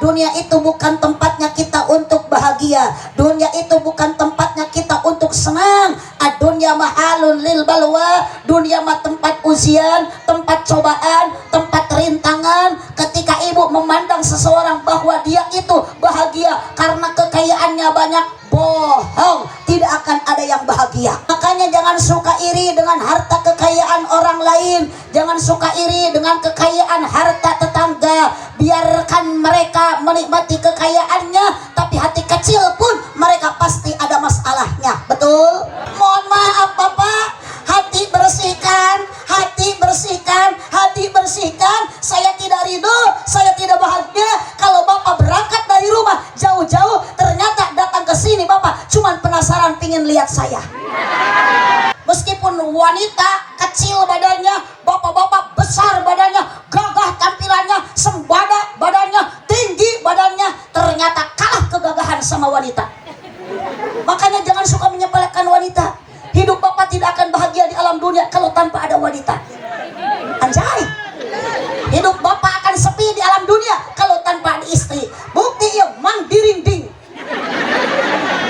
Dunia itu bukan tempatnya kita untuk bahagia. Dunia itu bukan tempatnya kita untuk senang. Dunia mahalun lil balwa. Dunia mah tempat ujian, tempat cobaan, tempat rintangan. Ketika ibu memandang seseorang bahwa dia itu bahagia karena kekayaannya banyak, bohong, tidak akan ada yang bahagia. Makanya jangan suka iri dengan harta kekayaan orang lain. Jangan suka iri dengan kekayaan harta tetangga. Biarkan mereka menikmati kekayaannya, tapi hati kecil pun mereka pasti ada masalahnya. Betul? Mohon maaf Bapak, hati bersihkan, hati bersihkan, hati bersihkan. Saya tidak ridho, saya tidak bahagia kalau Bapak berangkat dari rumah jauh-jauh, ternyata datang ke sini Bapak cuman penasaran pingin lihat saya. Meskipun wanita kecil badannya, bapak-bapak besar badannya, gagah tampilannya, sembada badannya, tinggi badannya, ternyata kalah kegagahan sama wanita. Makanya jangan suka menyepelekan wanita. Hidup bapak tidak akan bahagia di alam dunia kalau tanpa ada wanita. Anjay. Hidup bapak akan sepi di alam dunia kalau tanpa ada istri. Bukti ya, mang dirinding.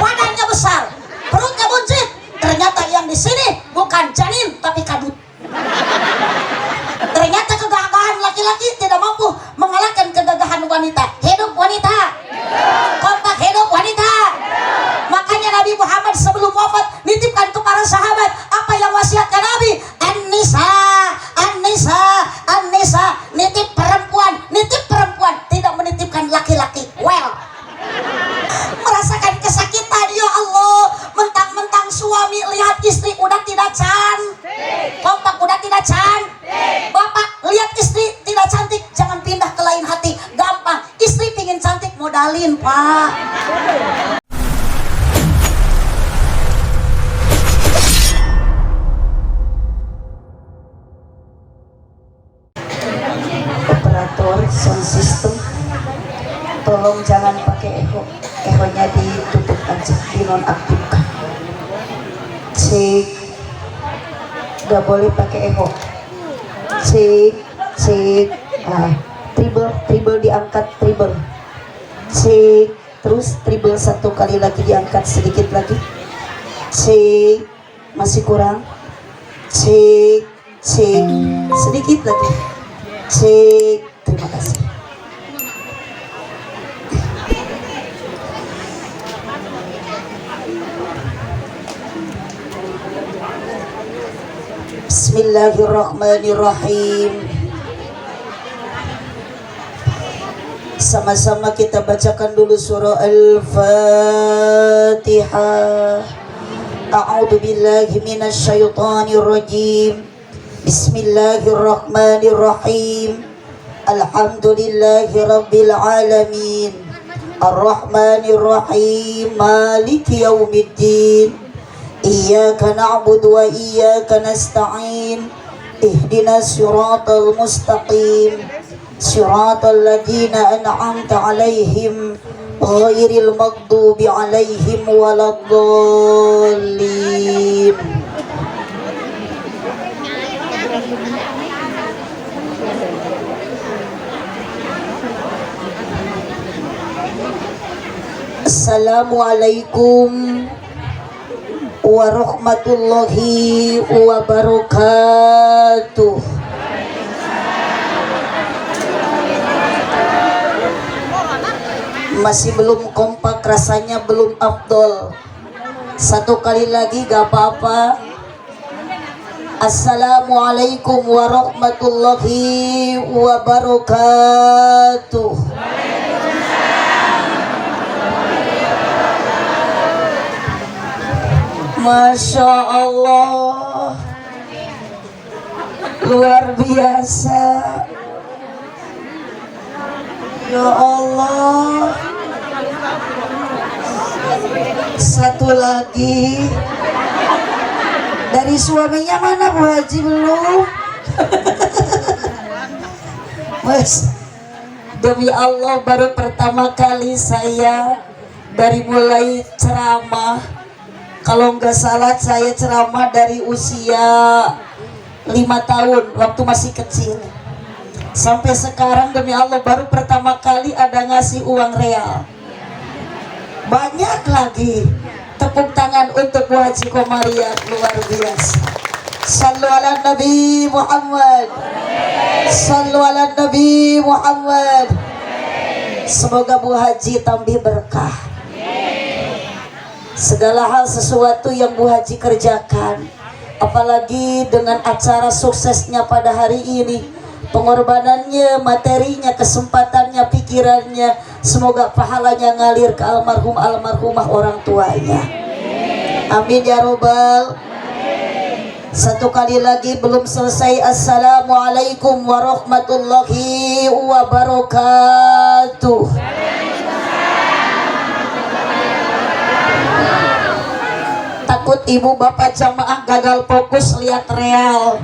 Badannya besar, perutnya buncit. Ternyata yang di sini bukan janin tapi kadut. Ternyata kegagahan laki-laki tidak mampu mengalahkan kegagahan wanita. Hidup wanita. Kompak hidup wanita. Makanya Nabi Muhammad sebelum wafat nitipkan kepada sahabat apa yang wasiatkan Nabi. An-nisa, an-nisa, an-nisa. Nitip perempuan, tidak menitipkan laki-laki. Well, merasakan kesakitan, ya Allah. Mentang-mentang suami lihat istri udah tidak cantik, kompak udah tidak cantik. Bapak lihat istri tidak cantik, jangan pindah ke lain hati. Gampang, istri pingin cantik modalin Pak. Operator sound system, tolong jangan pakai echo. Echonya ditutup aja, dinonaktifkan. Cek, gak boleh pakai echo. Cek, cek, treble diangkat, treble. Cek, terus treble satu kali lagi diangkat, sedikit lagi. Cek, masih kurang. Cek, cek, sedikit lagi. Cek, terima kasih. Bismillahirrahmanirrahim. Sama-sama kita bacakan dulu surah Al-Fatihah. A'udzu billahi minasyaitonir rajim. Bismillahirrahmanirrahim. Alhamdulillahi rabbil alamin. Ar-Rahmanir-Rahim. Maliki yaumiddin. Iyyaka na'budu wa iyyaka nasta'in. Ihdinas siratal mustaqim. Siratal ladzina an'amta 'alaihim ghairil maghdubi 'alaihim waladdallin. Assalamualaikum warahmatullahi wabarakatuh. Masih belum kompak, rasanya belum afdol. Satu kali lagi gak apa-apa. Assalamualaikum warahmatullahi wabarakatuh. Masya Allah, luar biasa. Ya Allah. Satu lagi. Dari suaminya mana Bu Haji belum? Mas, demi Allah baru pertama kali saya dari mulai ceramah. Kalau nggak salah saya ceramah dari usia 5 tahun waktu masih kecil. Sampai sekarang demi Allah baru pertama kali ada ngasih uang real. Banyak lagi. Tepuk tangan untuk Bu Haji Komariah, luar biasa. Sallu ala Nabi Muhammad. Sallu ala Nabi Muhammad. Semoga Bu Haji tambah berkah. Segala hal sesuatu yang Bu Haji kerjakan, apalagi dengan acara suksesnya pada hari ini, pengorbanannya, materinya, kesempatannya, pikirannya, semoga pahalanya ngalir ke almarhumah orang tuanya. Amin ya robbal. Satu kali lagi belum selesai. Assalamualaikum warahmatullahi wabarakatuh. Takut ibu bapak jamaah gagal fokus lihat real.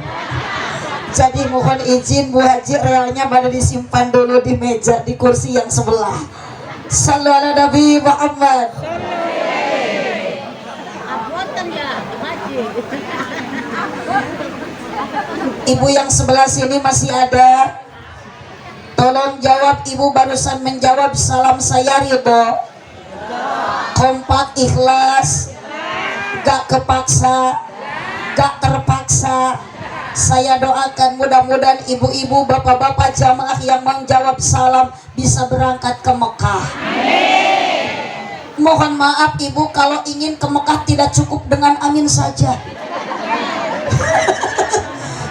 Jadi mohon izin Bu Haji, realnya pada disimpan dulu di meja di kursi yang sebelah. Sallu ala Nabi Muhammad. Ibu yang sebelah sini masih ada? Tolong jawab, ibu barusan menjawab salam saya ridho. Kompak, ikhlas, gak kepaksa, gak terpaksa. Saya doakan mudah-mudahan ibu-ibu, bapak-bapak jamaah yang menjawab salam bisa berangkat ke Mekah. Mohon maaf ibu, kalau ingin ke Mekah tidak cukup dengan amin saja.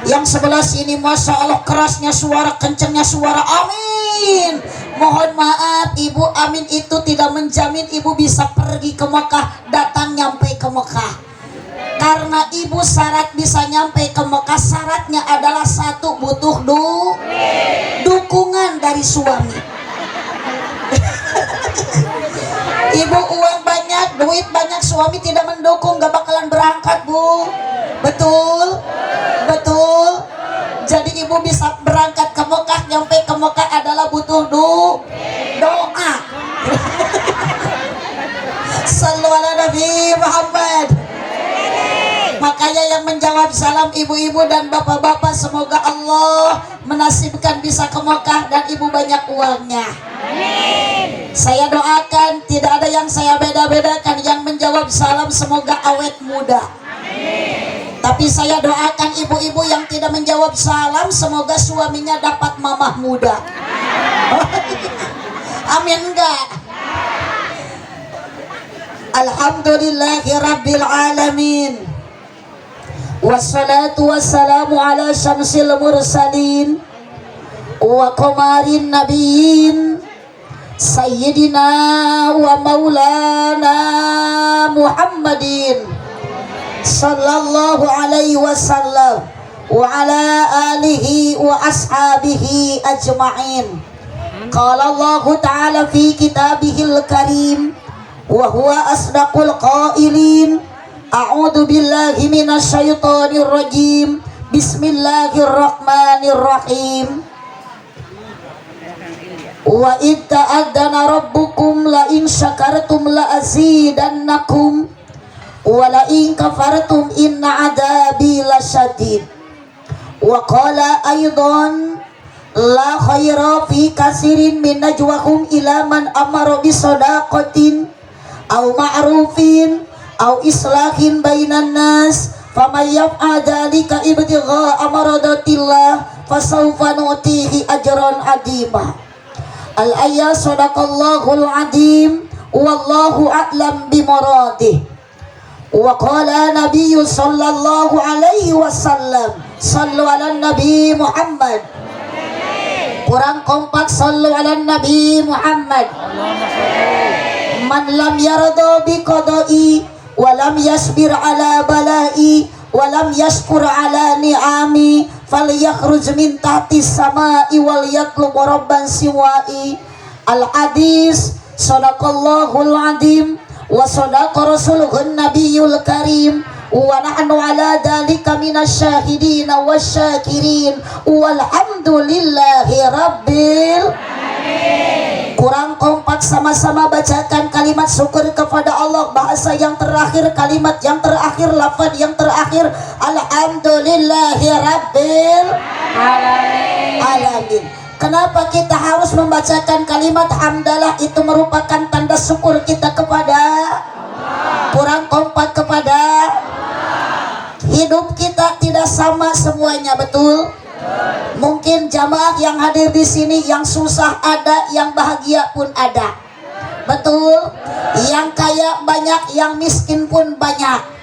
Yang sebelah sini Masya Allah kerasnya suara, kencengnya suara amin. Mohon maaf ibu, amin itu tidak menjamin ibu bisa pergi ke Mekah, datang nyampe ke Mekah. Karena ibu syarat bisa nyampe ke Mekah, syaratnya adalah satu, butuh dukungan dari suami. Ibu uang banyak, duit banyak, suami tidak mendukung, gak bakalan berangkat bu. Betul? Betul? Jadi ibu bisa berangkat ke Mekah, nyampe ke Mekah adalah butuh doa. Sallu ala Nabi Muhammad. Makanya yang menjawab salam ibu-ibu dan bapak-bapak, semoga Allah menasibkan bisa ke Mekah dan ibu banyak uangnya. Amin. Saya doakan tidak ada yang saya beda-bedakan. Yang menjawab salam semoga awet muda. Amin. Tapi saya doakan ibu-ibu yang tidak menjawab salam semoga suaminya dapat mamah muda. Amin enggak? Alhamdulillahirabbil alamin. Wassalatu wassalamu ala syamsil mursalin wa qamarin nabiyyin sayyidina wa maulana Muhammadin sallallahu alaihi wasallam wa ala alihi wa ashabihi ajma'in. Qala Allah ta'ala fi kitabihil karim wa huwa asdaqul qailin. A'udzu billahi minasy syaithanir rajim. Bismillahirrahmanirrahim. Wa id ta'adzana rabbukum la in syakartum la azidannakum wa la in kafartum inna adzabi lasyadid. Wa qala aidan la khaira fi katsirin min najwahum ila man amara bi shadaqatin aw ma'rufin aw islahin bainan nas faman yaf'al dzalika ibtigha'a maradatillah fasawfa nu'tihi ajran 'azima. Al-ayat sadaqallahul 'azim wallahu a'lam bimuradih. Wa qala nabiyyu sallallahu alaihi wasallam sallu ala nabi Muhammad. Kurang kompak, sallu ala nabi Muhammad. Man lam yarda bi qada'i walam yasbir ala balai walam yashkur ala ni'ami falyakhruj min tahtis samai wal yatlub rabban siwai. Al hadis sadaqallahul azim wa sadaqa rasuluhun nabiyul karim wa nahnu ala dhalika minasyahidin wasyakirin walhamdulillahi rabbil alamin. Kurang kompak, sama-sama bacakan kalimat syukur kepada Allah. Bahasa yang terakhir, kalimat yang terakhir, lafaz yang terakhir. Alhamdulillahi rabbil alamin. alamin. Kenapa kita harus membacakan kalimat hamdalah? Itu merupakan tanda syukur kita kepada kurang kompak kepada hidup kita tidak sama semuanya, betul? Mungkin jamaah yang hadir di sini yang susah ada, yang bahagia pun ada, betul? Yang kaya banyak, yang miskin pun banyak.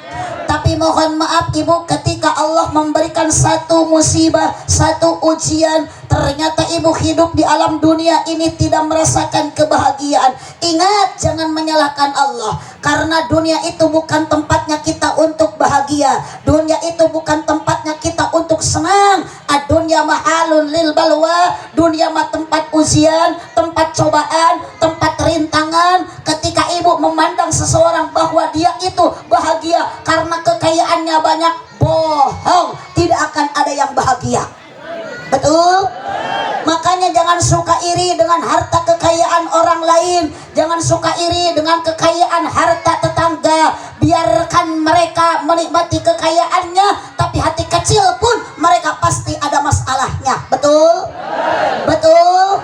Tapi mohon maaf ibu, ketika Allah memberikan satu musibah, satu ujian, ternyata ibu hidup di alam dunia ini tidak merasakan kebahagiaan. Ingat, jangan menyalahkan Allah, karena dunia itu bukan tempatnya kita untuk bahagia. Dunia itu bukan tempatnya kita untuk senang. Dunia mahalun lil balwa. Dunia mah tempat ujian, tempat cobaan, tempat rintangan. Ketika ibu memandang seseorang bahwa dia itu bahagia karena kekayaannya banyak, bohong, tidak akan ada yang bahagia, betul? Makanya jangan suka iri dengan harta kekayaan orang lain, jangan suka iri dengan kekayaan harta tetangga. Biarkan mereka menikmati kekayaannya, tapi hati kecil pun mereka pasti ada masalahnya, betul? Betul?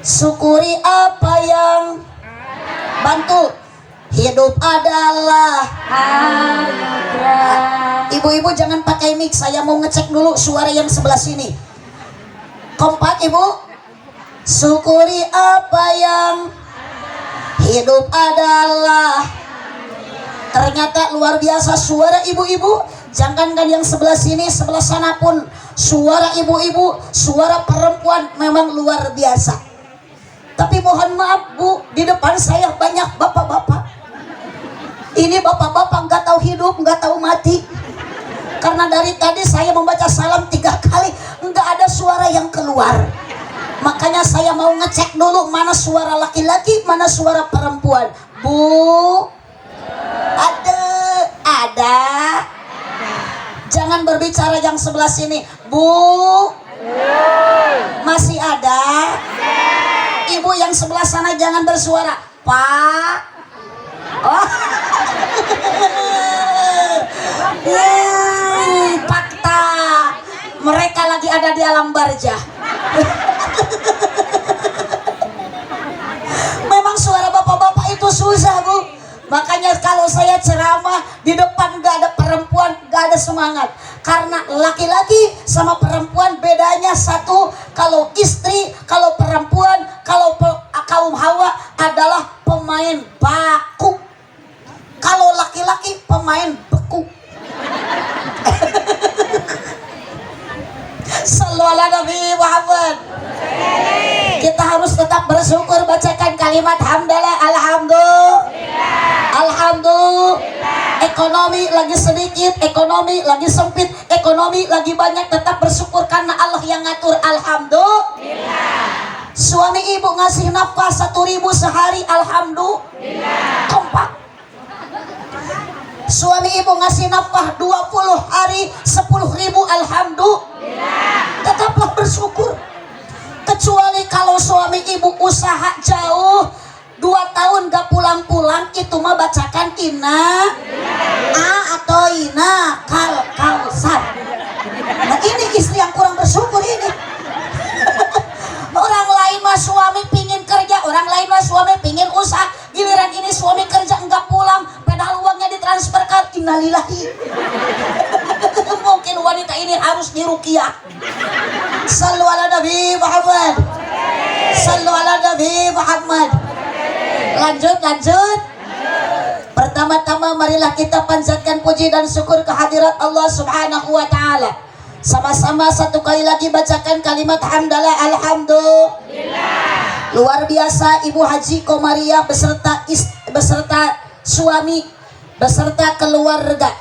Syukuri apa yang bantu. Hidup adalah anugerah. Ibu-ibu jangan pakai mic, saya mau ngecek dulu suara yang sebelah sini. Kompak ibu. Syukuri apa yang hidup adalah. Ternyata luar biasa suara ibu-ibu. Jangankan yang sebelah sini, sebelah sana pun suara ibu-ibu, suara perempuan memang luar biasa. Tapi mohon maaf bu, di depan saya banyak bapak-bapak. Ini bapak-bapak nggak tahu hidup, nggak tahu mati. Karena dari tadi saya membaca salam 3 kali, nggak ada suara yang keluar. Makanya saya mau ngecek dulu mana suara laki-laki, mana suara perempuan. Bu, ada. Jangan berbicara yang sebelah sini. Bu, masih ada. Ibu yang sebelah sana jangan bersuara. Pak. Oh. Fakta. Mereka lagi ada di alam barja. Memang suara bapak-bapak itu susah bu. Makanya kalau saya ceramah di depan gak ada perempuan, gak ada semangat. Karena laki-laki sama perempuan bedanya satu. Kalau istri, kalau perempuan, kalau kaum Hawa adalah pemain baku. Kalau laki-laki pemain beku. Sallallahu ala Nabi Muhammad. Kita harus tetap bersyukur, bacakan kalimat hamdalah, alhamdulillah. Alhamdulillah. Ekonomi lagi sedikit, ekonomi lagi sempit, ekonomi lagi banyak, tetap bersyukur karena Allah yang ngatur. Alhamdulillah. Suami ibu ngasih nafkah 1.000 sehari, alhamdulillah. Kompak. Suami ibu ngasih nafkah 20 hari 10.000, alhamdulillah. Tetaplah bersyukur. Kecuali kalau suami ibu usaha jauh 2 tahun gak pulang-pulang, itu mah bacakan ina atau ina kausar. Nah ini istri yang kurang bersyukur ini. Orang lain mah suami pingin kerja, orang lain mah suami pingin usaha, giliran ini suami kerja enggak pulang, padahal uangnya ditransferkan. Innalillahi. Mungkin wanita ini harus diruqyah. Sallu ala Nabi Muhammad. Sallu ala Nabi Muhammad. Lanjut. Pertama-tama marilah kita panjatkan puji dan syukur kehadirat Allah Subhanahu wa taala. Sama-sama satu kali lagi bacakan kalimat hamdalah, alhamdulillah. Luar biasa Ibu Haji Komariah beserta suami, beserta keluarga.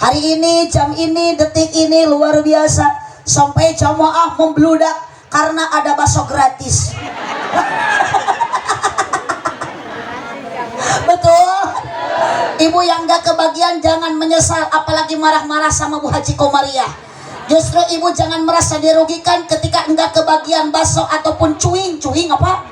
Hari ini, jam ini, detik ini luar biasa. Sampai jamaah membludak karena ada bakso gratis. Betul? Ibu yang gak kebagian jangan menyesal, apalagi marah-marah sama Bu Haji Komariah. Justru ibu jangan merasa dirugikan ketika enggak kebagian bakso ataupun cuing apa?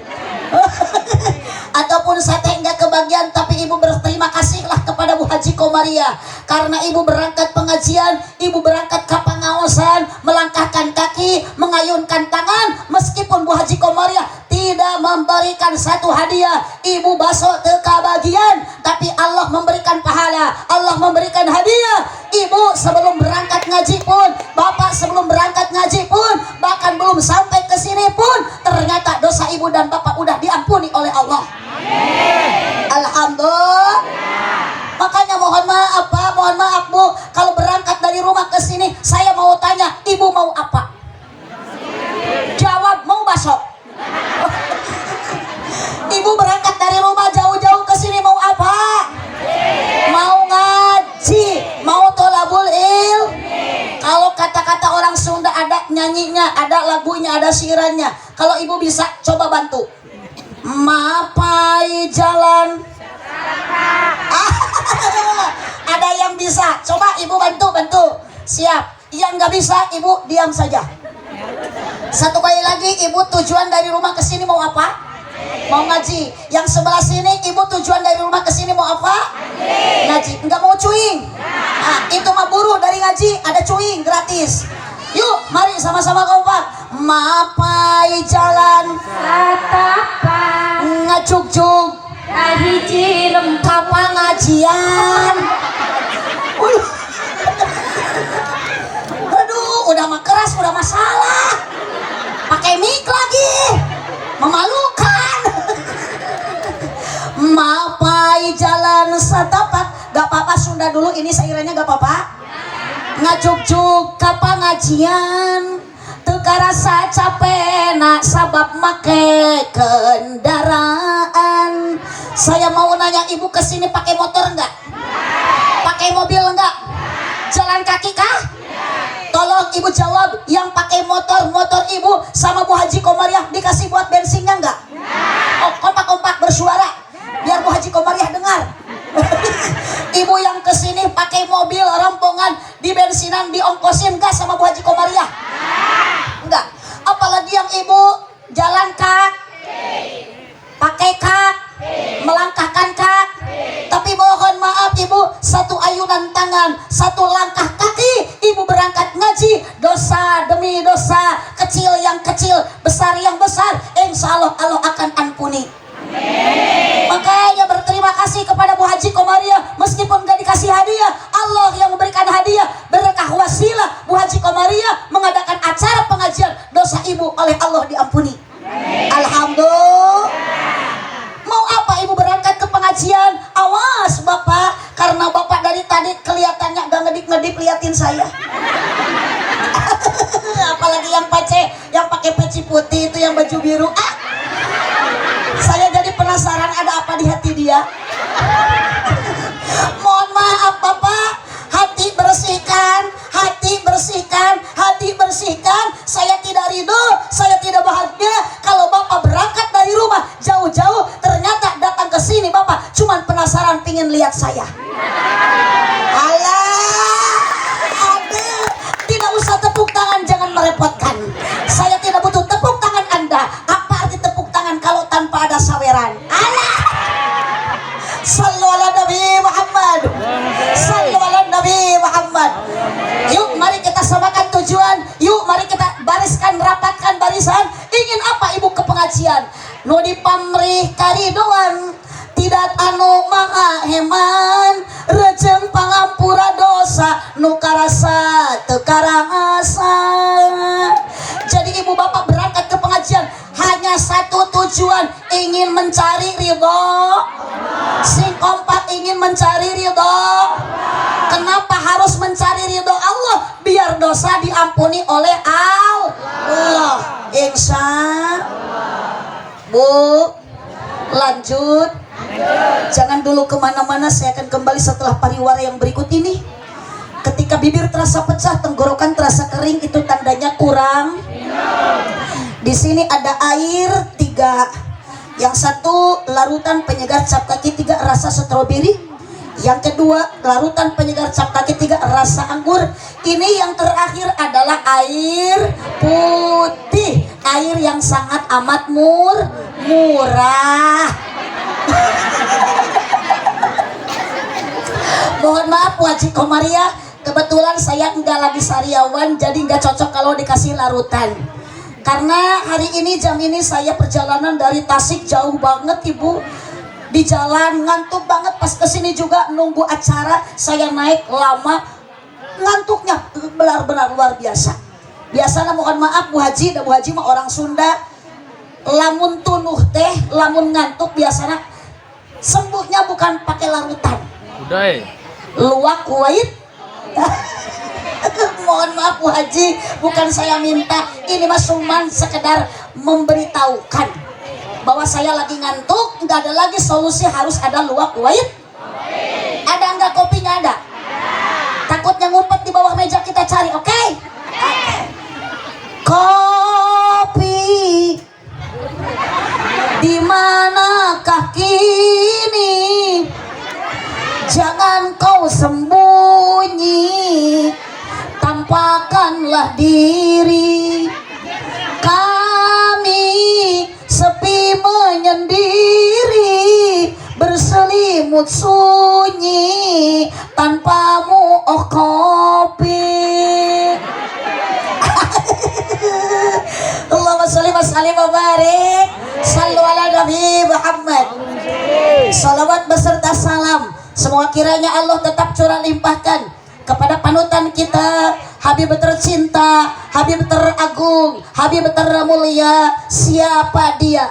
ataupun sate enggak kebagian, tapi ibu berterima kasihlah kepada Bu Haji Komaria karena ibu berangkat pengajian, ibu berangkat ke pengawasan, melangkahkan kaki, mengayunkan tangan, meskipun Bu Haji Komaria tidak memberikan satu hadiah, ibu baso teka bagian, tapi Allah memberikan pahala, Allah memberikan hadiah. Ibu sebelum berangkat ngaji pun, bapak sebelum berangkat ngaji pun, bahkan belum sampai ke sini pun, ternyata dosa ibu dan bapak udah diampuni oleh Allah. Alhamdulillah. Makanya mohon maaf Pak, mohon maaf Bu, kalau berangkat dari rumah ke sini, saya mau tanya, ibu mau apa? Jawab, mau bakso. Ibu berangkat dari rumah jauh-jauh ke sini mau apa? Mau ngaji, mau tolabul Kalau kata-kata orang Sunda ada nyanyinya, ada lagunya, ada siirannya. Kalau ibu bisa coba bantu. Mapai jalan. Ada yang bisa, coba ibu bantu. Siap. Yang nggak bisa ibu diam saja. Satu kali lagi, ibu tujuan dari rumah ke sini mau apa? Mau ngaji. Yang sebelah sini ibu tujuan dari rumah ke sini mau apa? Ngaji. Enggak mau cuing. Nah, itu mah buru dari ngaji, ada cuing gratis. Yuk, mari sama-sama kompak. Mapai jalan Tatapa ngacuk-cuk kahiji lengkap ngajian. Aduh, udah mah keras, udah masalah. Pakai mic lagi. Memalukan. Mapai jalan setapak. Gak apa-apa Sunda dulu, ini sairannya gak apa-apa. Ngajuk-juk kapa ngajian, teka rasa capek nak sabab make kendaraan. Saya mau nanya, ibu kesini pakai motor enggak? Pakai mobil enggak? Jalan kaki kah? Tolong ibu jawab, yang pakai motor ibu sama Bu Haji Komariah dikasih buat bensinnya enggak? Oh, kompak-kompak bersuara biar Bu Haji Komariah dengar. Ibu yang kesini pakai mobil rombongan, di bensinan diongkosin enggak sama Bu Haji Komariah? Enggak. Apalagi yang ibu jalan pakai melangkahkan tapi mohon maaf ibu, satu ayunan tangan, satu langkah kaki ibu berangkat ngaji, dosa demi dosa, kecil yang kecil, besar yang besar, insya Allah Allah akan ampuni. Makanya berterima kasih kepada Bu Haji Komariah, meskipun gak dikasih hadiah, Allah yang memberikan hadiah, berkah wasilah Bu Haji Komariah mengadakan acara pengajian, dosa ibu oleh Allah diampuni. Alhamdulillah. Mau apa ibu berangkat ke pengajian? Awas bapak, karena bapak dari tadi kelihatannya gak ngedip-ngedip liatin saya. Apalagi yang pakai peci putih itu, yang baju biru. Saya jadi penasaran ada apa di hati dia. Mohon maaf bapak, hati bersihkan. Saya tidak ridho, saya tidak bahagia kalau bapak berangkat dari rumah jauh-jauh, ternyata datang ke sini bapak cuman penasaran pingin lihat saya. Alah, aduh, tidak usah tepuk tangan, jangan merepotkan. Saya tidak butuh tepuk tangan Anda. Apa arti tepuk tangan kalau tanpa ada saweran? Alah, sallu ala Nabi Muhammad, sallu ala Nabi Muhammad. Yuk mari kita samakan tujuan, yuk mari kita bariskan, rapatkan barisan. Ingin apa ibu ke pengajian? Nu dipamrih karidoan, tidak anu maha heman, rejeng pangampura dosa, nu karasa teu karasa. Jadi ibu bapak berangkat ke pengajian hanya satu tujuan, ingin mencari ridho. Sing kompak ingin mencari ridho. Kenapa harus mencari ridho Allah? Biar dosa diampuni oleh Allah. Insya Bu, lanjut. Jangan dulu kemana-mana, saya akan kembali setelah pariwara yang berikut ini. Ketika bibir terasa pecah, tenggorokan terasa kering, itu tandanya kurang. Di sini ada air 3. Yang satu larutan penyegar cap kaki 3 rasa stroberi. Yang kedua larutan penyegar cap kaki 3 rasa anggur. Ini yang terakhir adalah air putih, air yang sangat amat murah. Mohon maaf Bu Haji Komaria, kebetulan saya enggak lagi sariawan, jadi enggak cocok kalau dikasih larutan. Karena hari ini jam ini saya perjalanan dari Tasik jauh banget Ibu. Di jalan ngantuk banget, pas kesini juga nunggu acara, saya naik lama, ngantuknya benar-benar luar biasa. Biasanya mohon maaf Bu Haji, dan Bu Haji mah orang Sunda, lamun tunuh teh, lamun ngantuk biasanya sembuhnya bukan pakai larutan. Udah Luwak kuait. Mohon maaf Bu Haji, bukan saya minta, ini mas cuman sekedar memberitahukan bahwa saya lagi ngantuk, nggak ada lagi solusi, harus ada luwak kuait. Ada nggak kopinya? Ada. Takutnya ngumpet di bawah meja, kita cari, oke? Kopi di manakah kini? Jangan kau sembunyi, tampakkanlah diri. Kami sepi menyendiri, berselimut sunyi, tanpamu oh kopi. Allahumma sholli wa sallim wa barik. Sallu ala Nabi Muhammad. Salawat beserta salam semoga kiranya Allah tetap curah limpahkan kepada panutan kita, Habib tercinta, Habib teragung, Habib termulia. Siapa dia?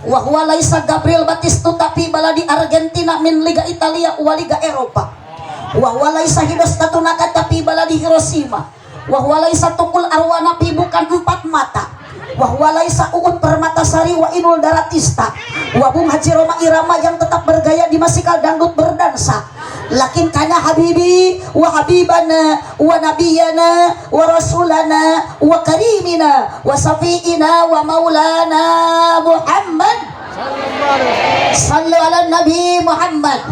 Wahwa laisa Gabriel Batistuta fi baladi Argentina min Liga Italia wa Liga Eropa. Wahwa laisa Hidostatu Nakata fi baladi Hiroshima. Wahwa laisa Tukul Arwana fi bukan 4 mata. Wahwa laisa Uun Permatasari wa Inul Daratista. Wa Bung Haji Roma Irama yang tetap bergaya di masikal dangdut berdansa. Lakin kana habibi wa habibana wa nabiyana wa rasulana wa karimina wa safiina wa maulana Muhammad. Sallu ala Nabi Muhammad.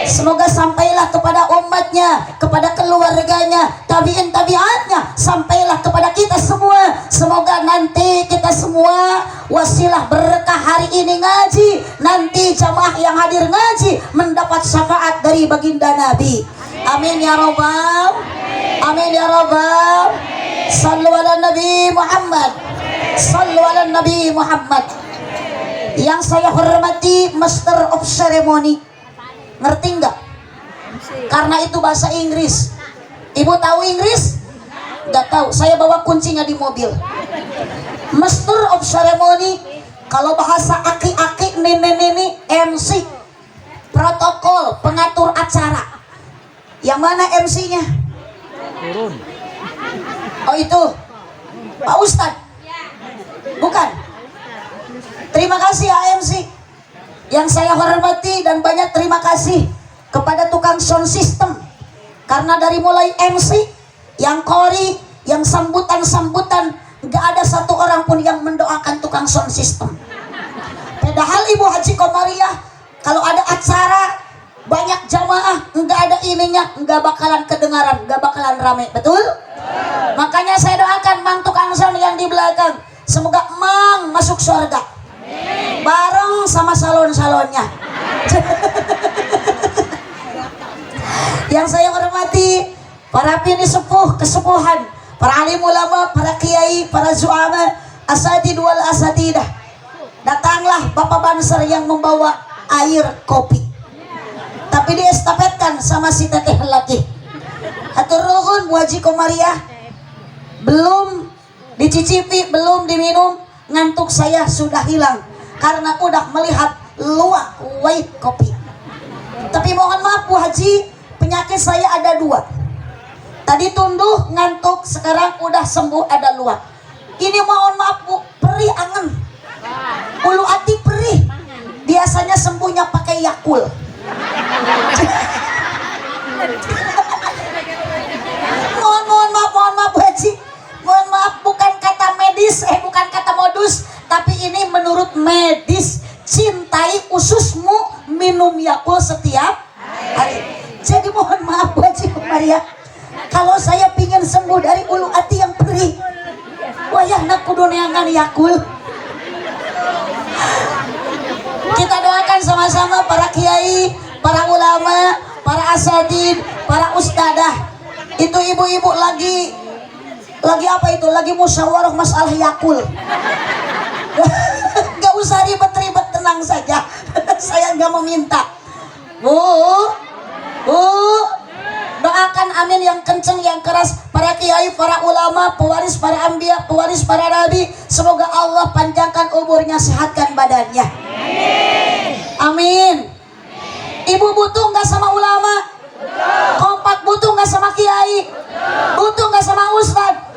Semoga sampailah kepada umatnya, kepada keluarganya, tabi'in tabi'atnya, sampailah kepada kita semua. Semoga nanti kita semua wasilah berkah hari ini ngaji, nanti jamaah yang hadir ngaji mendapat syafaat dari baginda Nabi. Amin ya rabbal, amin ya rabbal. Sallu ala Nabi Muhammad, sallu ala Nabi Muhammad. Yang saya hormati Master of Ceremony, ngerti nggak? Karena itu bahasa Inggris. Ibu tahu Inggris? Nggak tahu. Saya bawa kuncinya di mobil. Master of Ceremony, kalau bahasa aki-aki, nini-nini, MC, protokol, pengatur acara. Yang mana MC-nya? turun. Oh itu Pak Ustadz? Bukan. Terima kasih AMC. Yang saya hormati dan banyak terima kasih kepada tukang sound system. Karena dari mulai MC, yang kori, yang sambutan-sambutan, gak ada satu orang pun yang mendoakan tukang sound system. Padahal Ibu Haji Komariah, kalau ada acara banyak jamaah, nggak ada ininya, nggak bakalan kedengaran, nggak bakalan rame, betul? Makanya saya doakan Mang tukang sound yang di belakang, semoga Mang masuk surga bareng sama salon-salonnya. Yang saya hormati para pini sepuh, kesepuhan, para alim ulama, para kiai, para zuama, asatid wal asatidah. Datanglah Bapak Banser yang membawa air kopi, tapi diestafetkan sama si teteh lagi. Hatur nuhun Bu Haji Komariah, belum dicicipi, belum diminum, ngantuk saya sudah hilang karena udah melihat luwak white kopi. Tapi mohon maaf Bu Haji, penyakit saya ada dua. Tadi tunduh, ngantuk, sekarang udah sembuh, ada luwak. Ini mohon maaf Bu, perih angen, ulu hati perih. Biasanya sembuhnya pakai Yakul. mohon maaf Bu Haji, mohon maaf, bukan kata medis, bukan kata modus, tapi ini menurut medis. Cintai ususmu, minum Yakul setiap hari. Jadi mohon maaf Bu Haji Komariah, kalau saya pingin sembuh dari ulu hati yang perih, wayah nak kudu neangan Yakul. Kita doakan sama-sama para kiai, para ulama, para asatid, para ustadah. Itu ibu-ibu lagi apa itu? Lagi musyawarah masalah Yakul. Gak usah ribet-ribet, tenang saja. Saya gak meminta. Bu, doakan amin yang kenceng, yang keras. Para kiai, para ulama, pewaris para anbiya, pewaris para nabi, semoga Allah panjangkan umurnya, sehatkan badannya. Amin. Ibu butuh nggak sama ulama? Kompak butuh nggak sama kiai? Butuh nggak sama ustad?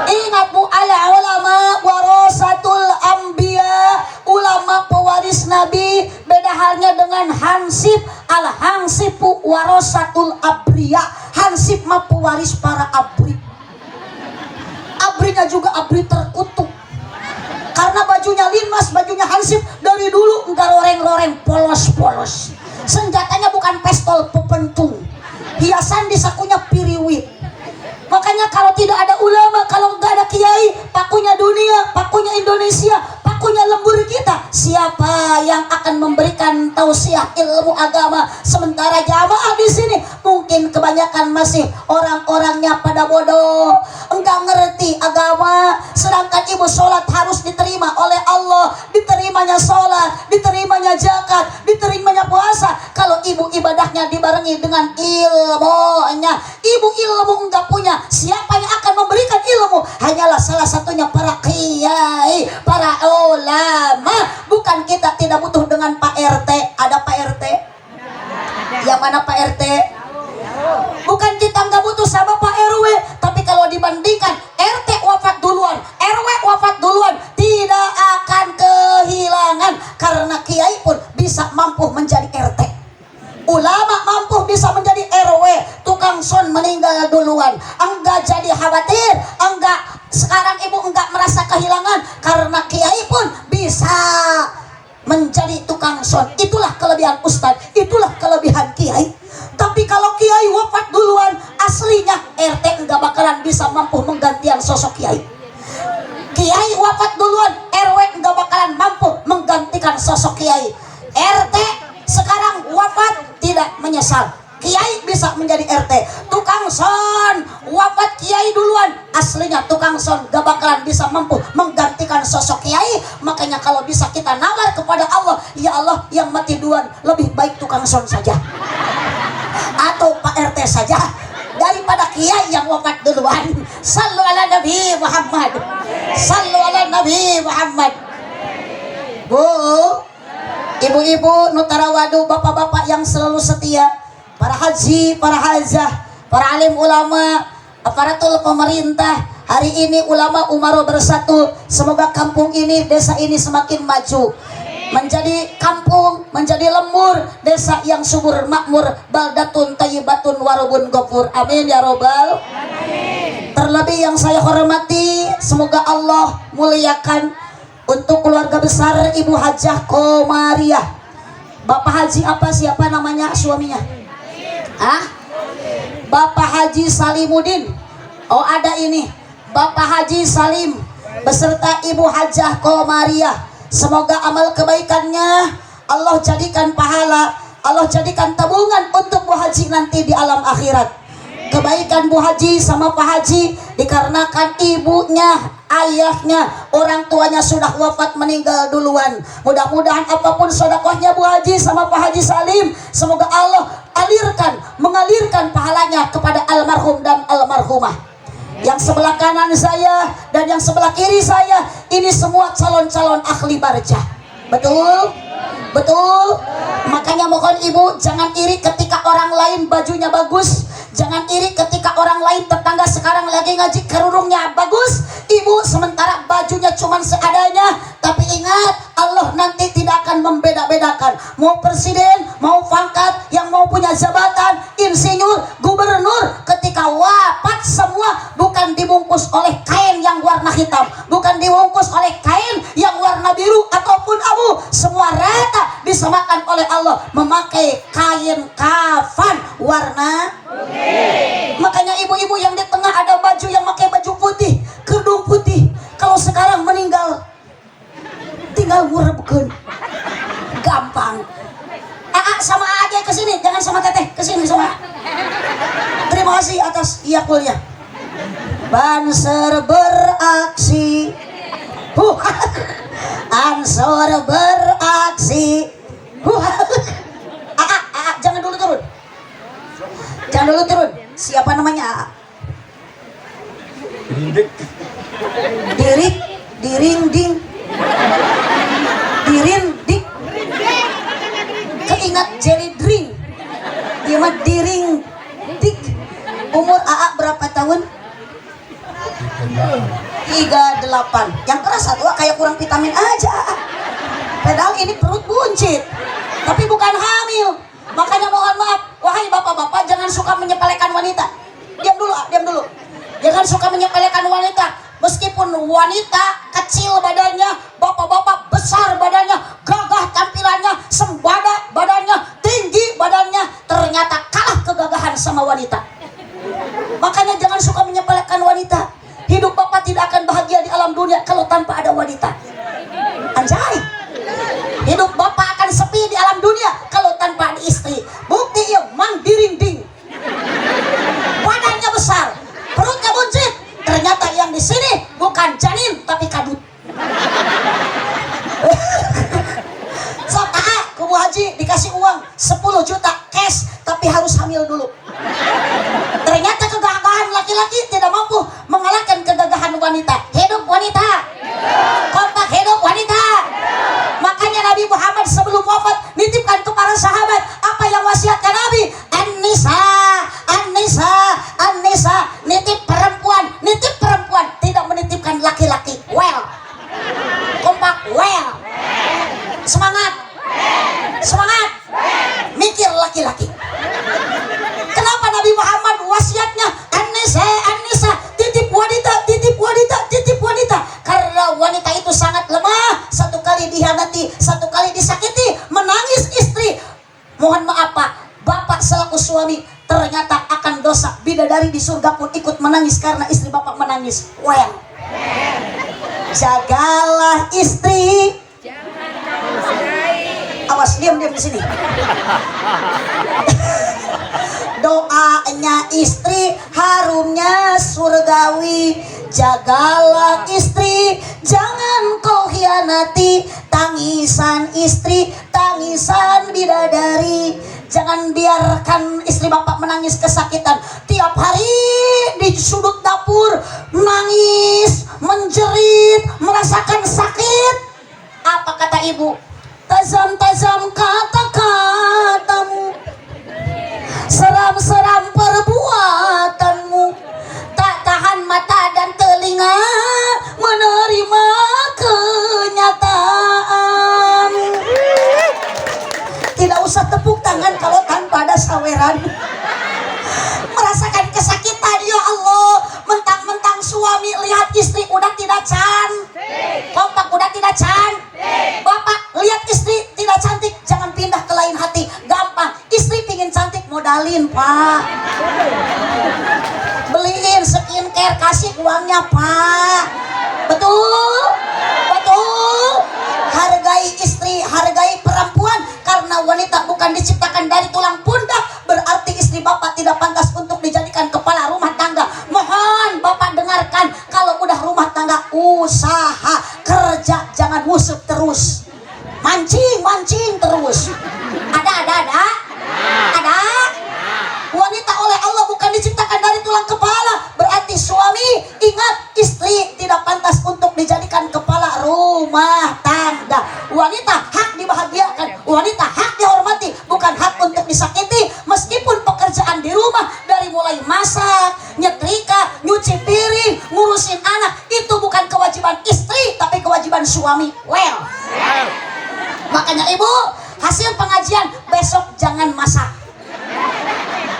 Ingat bu, ala ulama warasatul anbiya, ulama pewaris nabi. Beda halnya dengan hansip. Al hansipu warasatul abriya, hansip mah pewaris para abri. Abrinya juga abri terkutuk, karena bajunya linmas, bajunya hansip dari dulu enggak loreng-loreng, polos-polos. Senjatanya bukan pistol, pepentung. Hiasan di sakunya piriwit. Makanya kalau tidak ada ulama, kalau nggak ada kiai, pakunya dunia, pakunya Indonesia, pakunya lembur kita. Siapa yang akan memberikan tausiah ilmu agama? Sementara jamaah di sini mungkin kebanyakan masih orang-orangnya pada bodoh, enggak ngerti agama. Sedangkan ibu sholat harus diterima oleh Allah, diterimanya sholat, diterimanya zakat, diterimanya puasa. Kalau ibu ibadahnya dibarengi dengan ilmunya, ibu ilmu enggak punya, siapa yang akan memberikan ilmu? Hanyalah salah satunya para kiai, para ulama. Bukan kita tidak butuh dengan Pak RT. Ada Pak RT? Yang mana Pak RT? Bukan kita nggak butuh sama Pak RW, tapi kalau dibandingkan RT wafat duluan, RW wafat duluan, tidak akan kehilangan, karena kiai pun bisa mampu menjadi RT, ulama mampu bisa menjadi RW, tukang son meninggal duluan. Enggak jadi khawatir, enggak, sekarang ibu enggak merasa kehilangan, karena kiai pun bisa menjadi tukang son. Itulah kelebihan ustadz, itulah kelebihan kiai. Tapi kalau kiai wafat duluan, aslinya RT enggak bakalan bisa mampu menggantikan sosok kiai. Kiai wafat duluan, RW enggak bakalan mampu menggantikan sosok kiai. RT sekarang wafat tidak menyesal, kiai bisa menjadi RT. Tukang son wafat, kiai duluan, aslinya tukang son gak bakalan bisa mampu menggantikan sosok kiai. Makanya kalau bisa kita nawar kepada Allah, ya Allah yang mati duluan, lebih baik tukang son saja atau Pak RT saja daripada kiai yang wafat duluan. Sallu ala Nabi Muhammad, sallu ala Nabi Muhammad. Bu, ibu-ibu Nutarawadu, bapak-bapak yang selalu setia, para haji, para hajah, para alim ulama, aparatur pemerintah. Hari ini ulama Umaro bersatu. Semoga kampung ini, desa ini semakin maju, menjadi kampung, menjadi lembur, desa yang subur makmur, baldatun tayyibatun warubun gofur. Amin ya robbal. Terlebih yang saya hormati, semoga Allah muliakan untuk keluarga besar Ibu Hajah Komariah. Bapak Haji apa, siapa namanya suaminya? Bapak Haji Salimuddin. Oh ada ini, Bapak Haji Salim beserta Ibu Hajah Komariah. Semoga amal kebaikannya Allah jadikan pahala, Allah jadikan tabungan untuk Bu Haji nanti di alam akhirat. Kebaikan Bu Haji sama Pak Haji dikarenakan ibunya, ayahnya, orang tuanya sudah wafat meninggal duluan. Mudah-mudahan apapun sedekahnya Bu Haji sama Pak Haji Salim, semoga Allah mengalirkan pahalanya kepada almarhum dan almarhumah. Yang sebelah kanan saya dan yang sebelah kiri saya, ini semua calon-calon ahli barjah. Betul? Betul? Makanya mohon ibu jangan iri ketika orang lain bajunya bagus, jangan iri ketika orang lain tetangga sekarang lagi ngaji kerudungnya bagus, ibu sementara bajunya cuma seadanya. Tapi ingat, Allah nanti tidak akan membeda-bedakan, mau presiden, mau pangkat, yang mau punya jabatan, insinyur, gubernur, ketika wafat semua bukan dibungkus oleh kain yang warna hitam, bukan dibungkus oleh kain yang warna biru ataupun abu, semua rata disamakan oleh Allah memakai kain kafan warna putih. Makanya ibu-ibu yang di tengah ada baju yang pakai baju putih, kerudung putih, kalau sekarang meninggal tinggal ngurebkeun, gampang. Sama aja kesini, jangan sama teteh, kesini sama. kasih atas yakulnya. Banser beraksi. Ansor beraksi. Jangan dulu turun. Jangan dulu turun. Siapa namanya? Dirik, diringding, dirindik. Keingat jelly drink. Dia mah diring dik. Umur AA berapa tahun? 38. Yang keras satu kayak kurang vitamin aja. Padahal ini perut buncit, tapi bukan hamil. Makanya mohon maaf, wahai bapak-bapak, jangan suka menyepelekan wanita. Diam dulu, diam dulu. Jangan suka menyepelekan wanita. Meskipun wanita kecil badannya, bapak-bapak besar badannya, gagah tampilannya, sembada badannya, tinggi badannya, ternyata kalah kegagahan sama wanita. Makanya jangan suka menyepelekan wanita. Hidup bapak tidak akan bahagia di alam dunia kalau tanpa ada wanita. Anjay. Hidup bapak akan sepi di alam dunia kalau tanpa ada istri. Bukti ya, mang dirinding. Badannya besar, perutnya buncit. Ternyata yang di sini bukan janin tapi kadut. Sok ke Bu Haji dikasih uang 10 juta cash, tapi harus hamil dulu. Ternyata kegagahan laki-laki tidak mampu mengalahkan kegagahan wanita. Hidup wanita. Kompak hidup wanita. Makanya Nabi Muhammad sebelum wafat nitipkan ke para sahabat apa yang wasiatkan Nabi. An-nisa, an-nisa, an-nisa. Nitip perempuan, tidak menitipkan laki-laki. Well. Kompak well. Semangat. Semangat. Mikir laki-laki. Kenapa Nabi Muhammad wasiatnya an-nisa, an-nisa, titip wanita, titip wanita, titip wanita? Karena wanita itu sangat lemah. Satu kali dihianati, satu kali disakiti, menangis istri. Mohon maaf Pak, bapak selaku suami ternyata akan dosa. Bidadari di surga pun ikut menangis karena istri bapak menangis. Well, jagalah istri. Awas, diam di sini. Doanya istri harumnya surgawi. Jagalah istri, jangan kau hianati. Tangisan istri, tangisan bidadari. Jangan biarkan istri bapak menangis kesakitan. Tiap hari di sudut dapur nangis, menjerit, merasakan sakit. Apa kata ibu? Tajam-tajam kata-katamu, seram-seram perbuatanmu, tak tahan mata dan telinga menerima kenyataan. Tidak usah tepuk tangan kalau tanpa ada saweran. Merasakan kesakitan, ya Allah. Mentang-mentang suami lihat istri udah tidak cantik. Kompak udah tidak cantik. Bapak lihat istri tidak cantik, jangan pindah ke lain hati. Gampang. Istri pingin cantik, modalin Pak. Beliin skincare, kasih uangnya Pak. Betul? Betul? Hargai istri, hargai perempuan. Karena wanita bukan diciptakan dari tulang pundak, berarti istri bapak tidak pantas untuk dijadikan kepala rumah tangga. Mohon bapak dengarkan, kalau udah rumah tangga, usaha, kerja, jangan musuh terus. Mancing terus. Ada. Wanita oleh Allah bukan diciptakan dari tulang kepala. Berarti suami, ingat, istri tidak pantas untuk dijadikan kepala rumah tangga. Wanita hak dibahagiakan, wanita hak dihormati, bukan hak untuk disakiti. Meskipun pekerjaan di rumah dari mulai masak, nyetrika, nyuci piring, ngurusin anak, itu bukan kewajiban istri tapi kewajiban suami. Well. Makanya ibu, hasil pengajian besok jangan masak.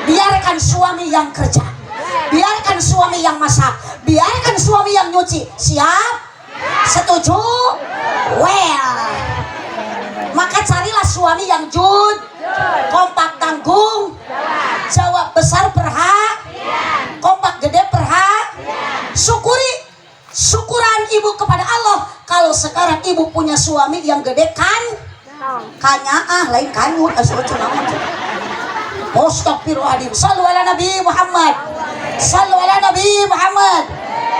Biarkan suami yang kerja. Biarkan suami yang masak. Biarkan suami yang nyuci. Siap? Setuju? Well. Maka carilah suami yang jujur, kompak tanggung, jawab besar perhatian, kompak gede perhatian. Syukuran ibu kepada Allah kalau sekarang ibu punya suami yang gede kan? Kanya lain kanyut. Astagfirullahaladzim. Sallu ala Nabi Muhammad. Sallu ala Nabi Muhammad.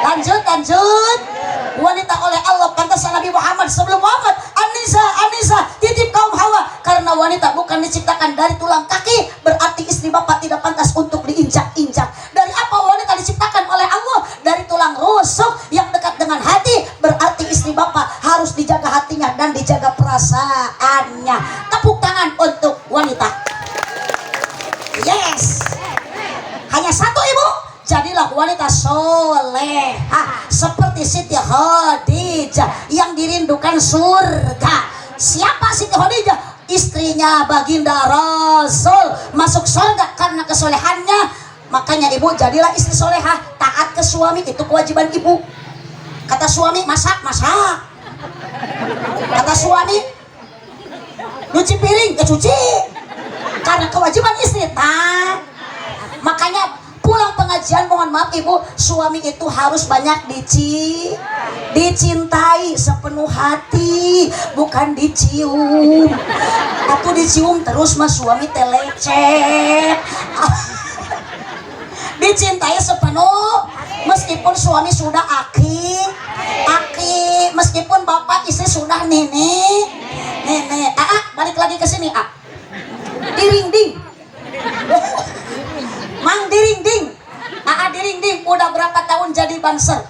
Lanjut. Wanita oleh Allah pantasan Nabi Muhammad sebelum Muhammad. Anisa, titip kaum Hawa. Karena wanita bukan diciptakan dari tulang kaki, berarti istri bapak tidak pantas untuk diinjak-injak. Dari apa wanita diciptakan oleh Allah? Dari tulang rusuk yang dekat dengan hati, berarti istri bapak harus dijaga hatinya dan dijaga perasaannya. Tepuk tangan untuk wanita. Yes. Hanya satu ibu, jadilah wanita solehah seperti Siti Khadijah yang dirindukan surga. Siapa Siti Khadijah? Istrinya baginda Rasul masuk surga karena kesolehannya. Makanya ibu jadilah istri solehah, taat ke suami, itu kewajiban ibu. Kata suami masak. Kata suami cuci piring, ya cuci. Karena kewajiban istri taat. Makanya pulang pengajian, mohon maaf ibu, suami itu harus banyak dicintai sepenuh hati, bukan dicium. Aku dicium terus mas suami telecet. Dicintai sepenuh, meskipun suami sudah aki, meskipun bapak istri sudah nenek. Balik lagi ke sini, Diring-ding. Mang Diring-ding. Diring-ding udah berapa tahun jadi banser?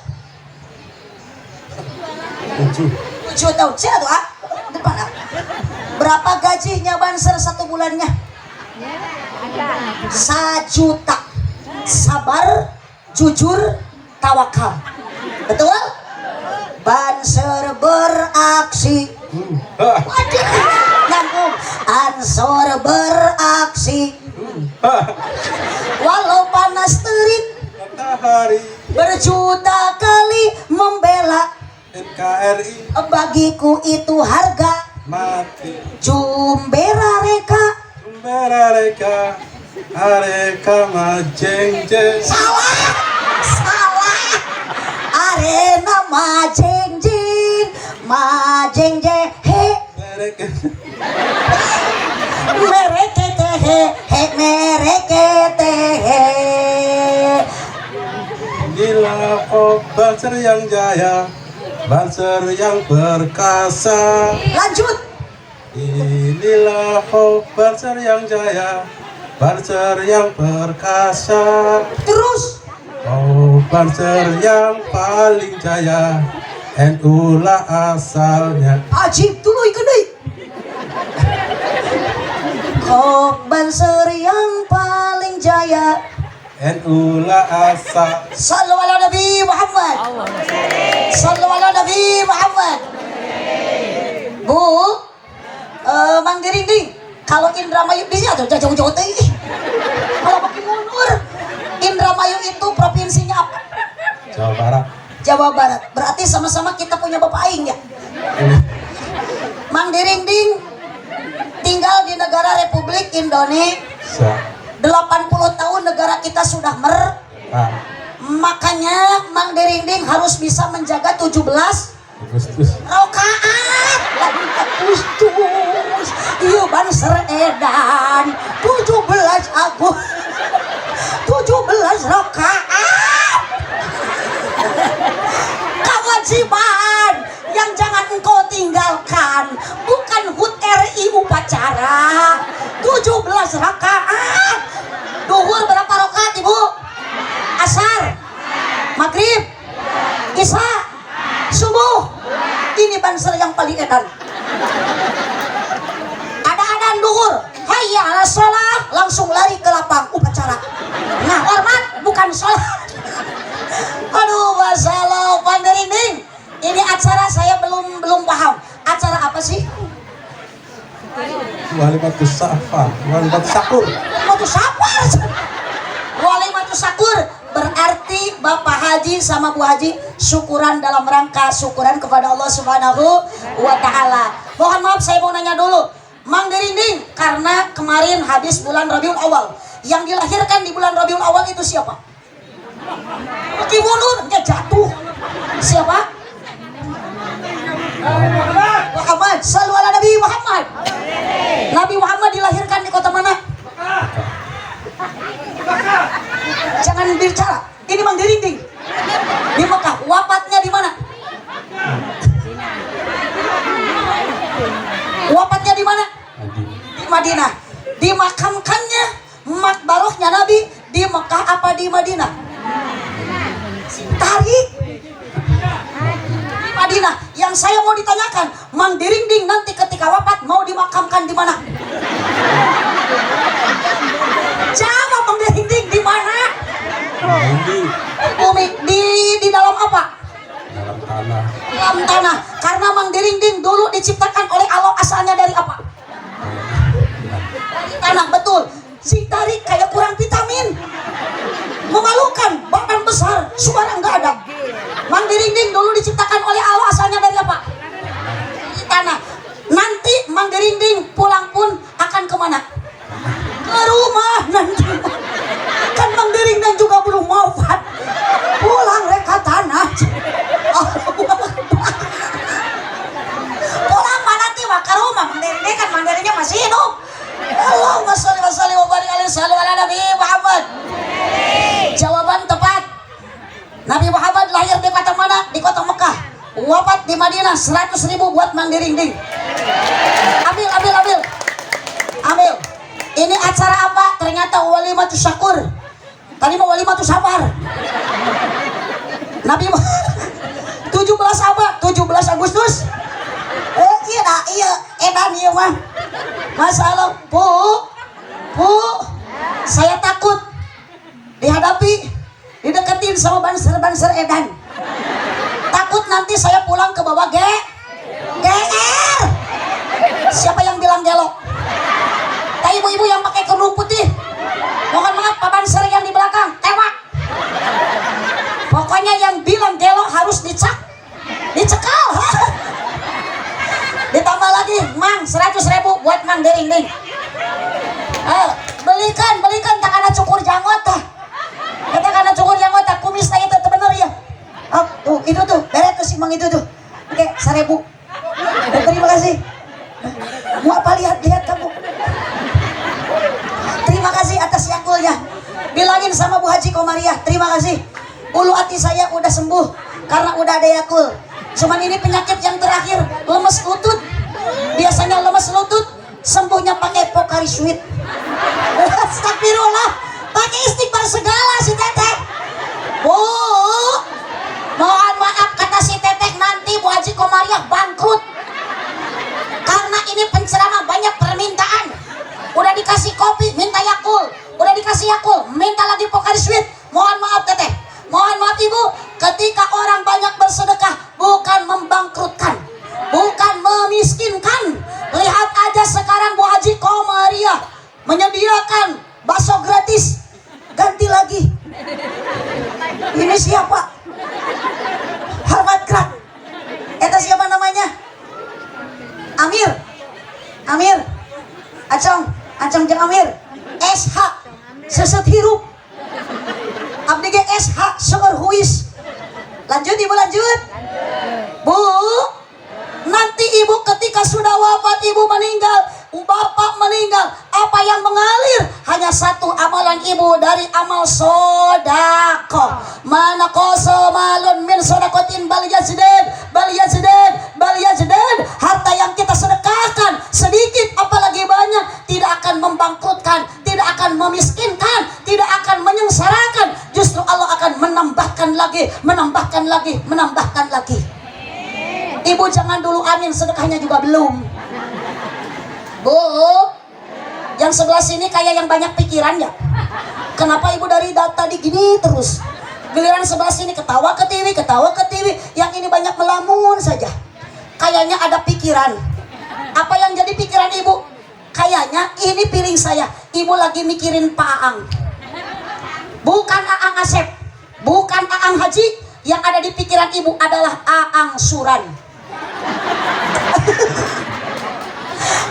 7 tahun. Sini tuh, depan. Berapa gajinya banser satu bulannya? 1 juta. Sabar, jujur, tawakal. Betul? Banser beraksi. Waduh, nyambung. Ansor beraksi. Walau panas terik matahari berjuta kali membela, NKRI bagiku itu harga mati. Jumbera reka. Areka majeng-jeng. Salah. Arena majeng-jeng he. Mereketehe. Inilah Banser yang jaya, Banser yang perkasa. Lanjut. Inilah Banser yang jaya, Banser yang perkasa. Terus. Banser yang paling jaya, NU lah asalnya. Ajib dulu ikut. Banser yang paling jaya, NU lah asal. Sallu ala Nabi Muhammad. Sallu ala Nabi Muhammad. Bu, Mang Diring-ding, kalau Indramayu di sini atau jauh-jauh teh. Kalau makin mundur, Indramayu itu provinsinya apa? Jawa Barat. Jawa Barat. Berarti sama-sama kita punya bapak aing ya. Mang Diring-ding tinggal di negara Republik Indonesia. 80 tahun negara kita sudah makanya Mang Diring-ding harus bisa menjaga 17 rakaat. Lagi Agustus iya banser edan 17 rakaat. Kewajiban yang jangan engkau tinggalkan, bukan HUT RI upacara. 17 rakaat. Duhur berapa rakaat ibu? Asar, maghrib, isya, subuh. Ini banser yang paling edan. Ada adan duhur, hayya ala sholat, langsung lari ke lapang upacara. Nah hormat bukan sholat. Aduh masalah Mang Diring-ding. Ini acara saya belum paham. Acara apa sih? Walimatus Safar, Walimatus Sakur. Walimatus Sakur berarti Bapak Haji sama Bu Haji syukuran dalam rangka syukuran kepada Allah Subhanahu wa Ta'ala. Mohon maaf saya mau nanya dulu, Mang Diring-ding, karena kemarin habis bulan Rabiul Awal, yang dilahirkan di bulan Rabiul Awal itu siapa? Pergi mundur, dia jatuh. Siapa? Muhammad. Sallu ala Nabi Muhammad. Nabi Muhammad dilahirkan di kota mana? Jangan bicara. Madinah. Dimakamkannya makbarohnya Nabi di Mekah apa di Madinah? Tarik di Madinah. Yang saya mau ditanyakan, Mang Diringding nanti ketika wafat mau dimakamkan di mana? Jawab Mang Diringding, di mana? Ini Bumi di dalam apa? dalam tanah. Dalam tanah. Karena Mang Diringding dulu diciptakan oleh Allah, asalnya dari apa? Dari tanah, betul. Si Tarik kayak kurang vitamin. Memalukan, badan besar, suara enggak ada. Mang Diringding dulu diciptakan oleh Allah, asalnya dari apa? Dari tanah. Nanti Mang Diringding pulang pun akan kemana? Ke rumah nanti. Kan Mang Diringding juga belum wafat. Pulang reka tanah. Pulang mana nanti mah ke rumah. Mang Diringding kan Mang Diringding masih hidup. Allahumma sholli wa sallim wa barik alaihi sallu ala Nabi Muhammad. Jawaban tepat. Nabi Muhammad lahir di kota mana? Di kota Mekah. Wafat di Madinah. 100.000 buat Mang Diringding. Ambil. Ini acara apa? Ternyata walimatus syakur. Tadi mau walimatus sabar. Nabi 17 apa? 17 Agustus. Iya, edan iya mah. Masalah, Bu, saya takut dihadapi, dideketin sama banser edan. Takut nanti saya pulang ke bawah GR. Siapa yang bilang gelok? Kayak ibu-ibu yang pakai kerudung putih. Mohon maaf, Pak Banser yang di belakang, tewak. Pokoknya yang bilang gelok harus dicekal. Ditambah lagi, Mang, 100.000 buat Mang Diringding. Belikan tak ada cukur janggot dah. Kita karena cukur janggot tak kumis tak itu bener ya. Oh, tuh itu tuh, beret tuh si Mang itu tuh. Oke, 1.000. Terima kasih. Mau apa lihat kamu? Terima kasih atas yakulnya. Bilangin sama Bu Haji Komariah, terima kasih. Ulu hati saya udah sembuh karena udah ada yakul. Cuman ini penyakit yang terakhir, lemes lutut. Biasanya lemes lutut, sembuhnya pakai Pocari Sweat. Astagfirullah, pakai istighfar segala si Teteh. Bu, mohon maaf kata si Teteh, nanti Bu Haji Komariah bangkrut. Karena ini penceramah banyak permintaan. Udah dikasih kopi, minta Yakul. Udah dikasih Yakul, minta lagi Pocari Sweat. Mohon maaf Teteh, mohon maaf Ibu. Ketika orang banyak bersedekah, bukan membangkrutkan, bukan memiskinkan. Lihat aja sekarang Bu Haji Komariah menyediakan bakso gratis. Ganti lagi. Ini siapa? Harvard Crack. Eta siapa namanya? Amir. Acong jeung Amir. SH seset hirup. Abdi ge SH seueur huis. Lanjut Ibu, lanjut. Bu, nanti Ibu ketika sudah wafat, Ibu meninggal, Bapak meninggal, apa yang mengalir? Hanya satu amalan Ibu dari amal sodako. Mana koso malun min sodakotin bal yazidin. Harta yang kita sedekahkan sedikit apalagi banyak tidak akan membangkrutkan, tidak akan memiskinkan, tidak akan menyengsarakan. Justru Allah akan menambahkan lagi. Ibu jangan dulu amin, sedekahnya juga belum. Bu, yang sebelah sini kayak yang banyak pikiran ya. Kenapa Ibu dari tadi gini terus? Giliran sebelah sini ketawa ke TV. Yang ini banyak melamun saja. Kayaknya ada pikiran. Apa yang jadi pikiran Ibu? Kayaknya ini piring saya. Ibu lagi mikirin Pak Aang. Bukan Aang Asep, bukan Aang Haji. Yang ada di pikiran Ibu adalah Aang Suran.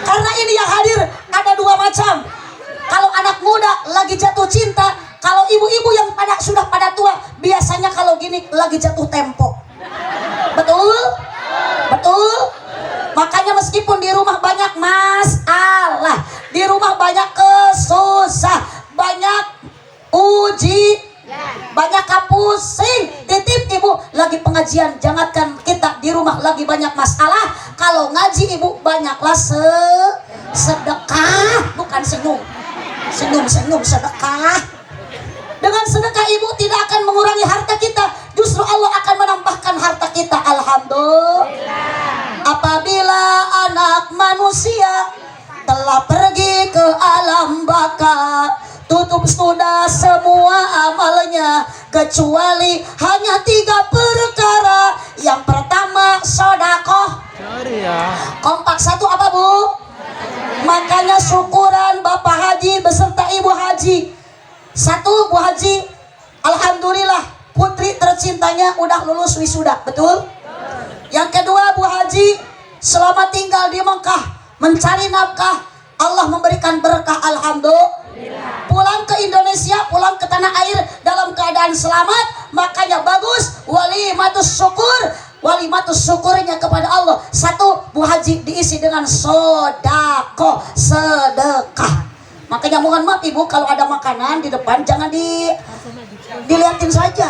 Karena ini yang hadir ada dua macam. Kalau anak muda lagi jatuh cinta, kalau ibu-ibu yang sudah pada tua, biasanya kalau gini lagi jatuh tempo. Betul? Makanya meskipun di rumah banyak masalah, di rumah banyak kesusah, banyak uji, banyak kapusing, titip Ibu lagi pengajian. Jangankan kita di rumah lagi banyak masalah, kalau ngaji Ibu banyaklah sedekah. senyum sedekah. Dengan sedekah ibu tidak akan mengurangi harta kita, justru Allah akan menambahkan harta kita. Alhamdulillah. Apabila anak manusia telah pergi ke alam baka, tutup sudah semua amalnya kecuali hanya 3 perkara. Yang pertama sodakoh. Cari ya. Kompak satu apa bu? Makanya syukuran Bapak Haji beserta Ibu Haji. Satu, Bu Haji, alhamdulillah putri tercintanya udah lulus wisuda, betul? Yang kedua, Bu Haji selama tinggal di Mekah mencari nafkah, Allah memberikan berkah, alhamdulillah. Pulang ke Indonesia, pulang ke tanah air dalam keadaan selamat, makanya bagus walimatus syukur. Walimatus syukurnya kepada Allah. Satu, Bu Haji diisi dengan sodako, sedekah. Makanya mohon maaf ibu, kalau ada makanan di depan jangan dilihatin saja,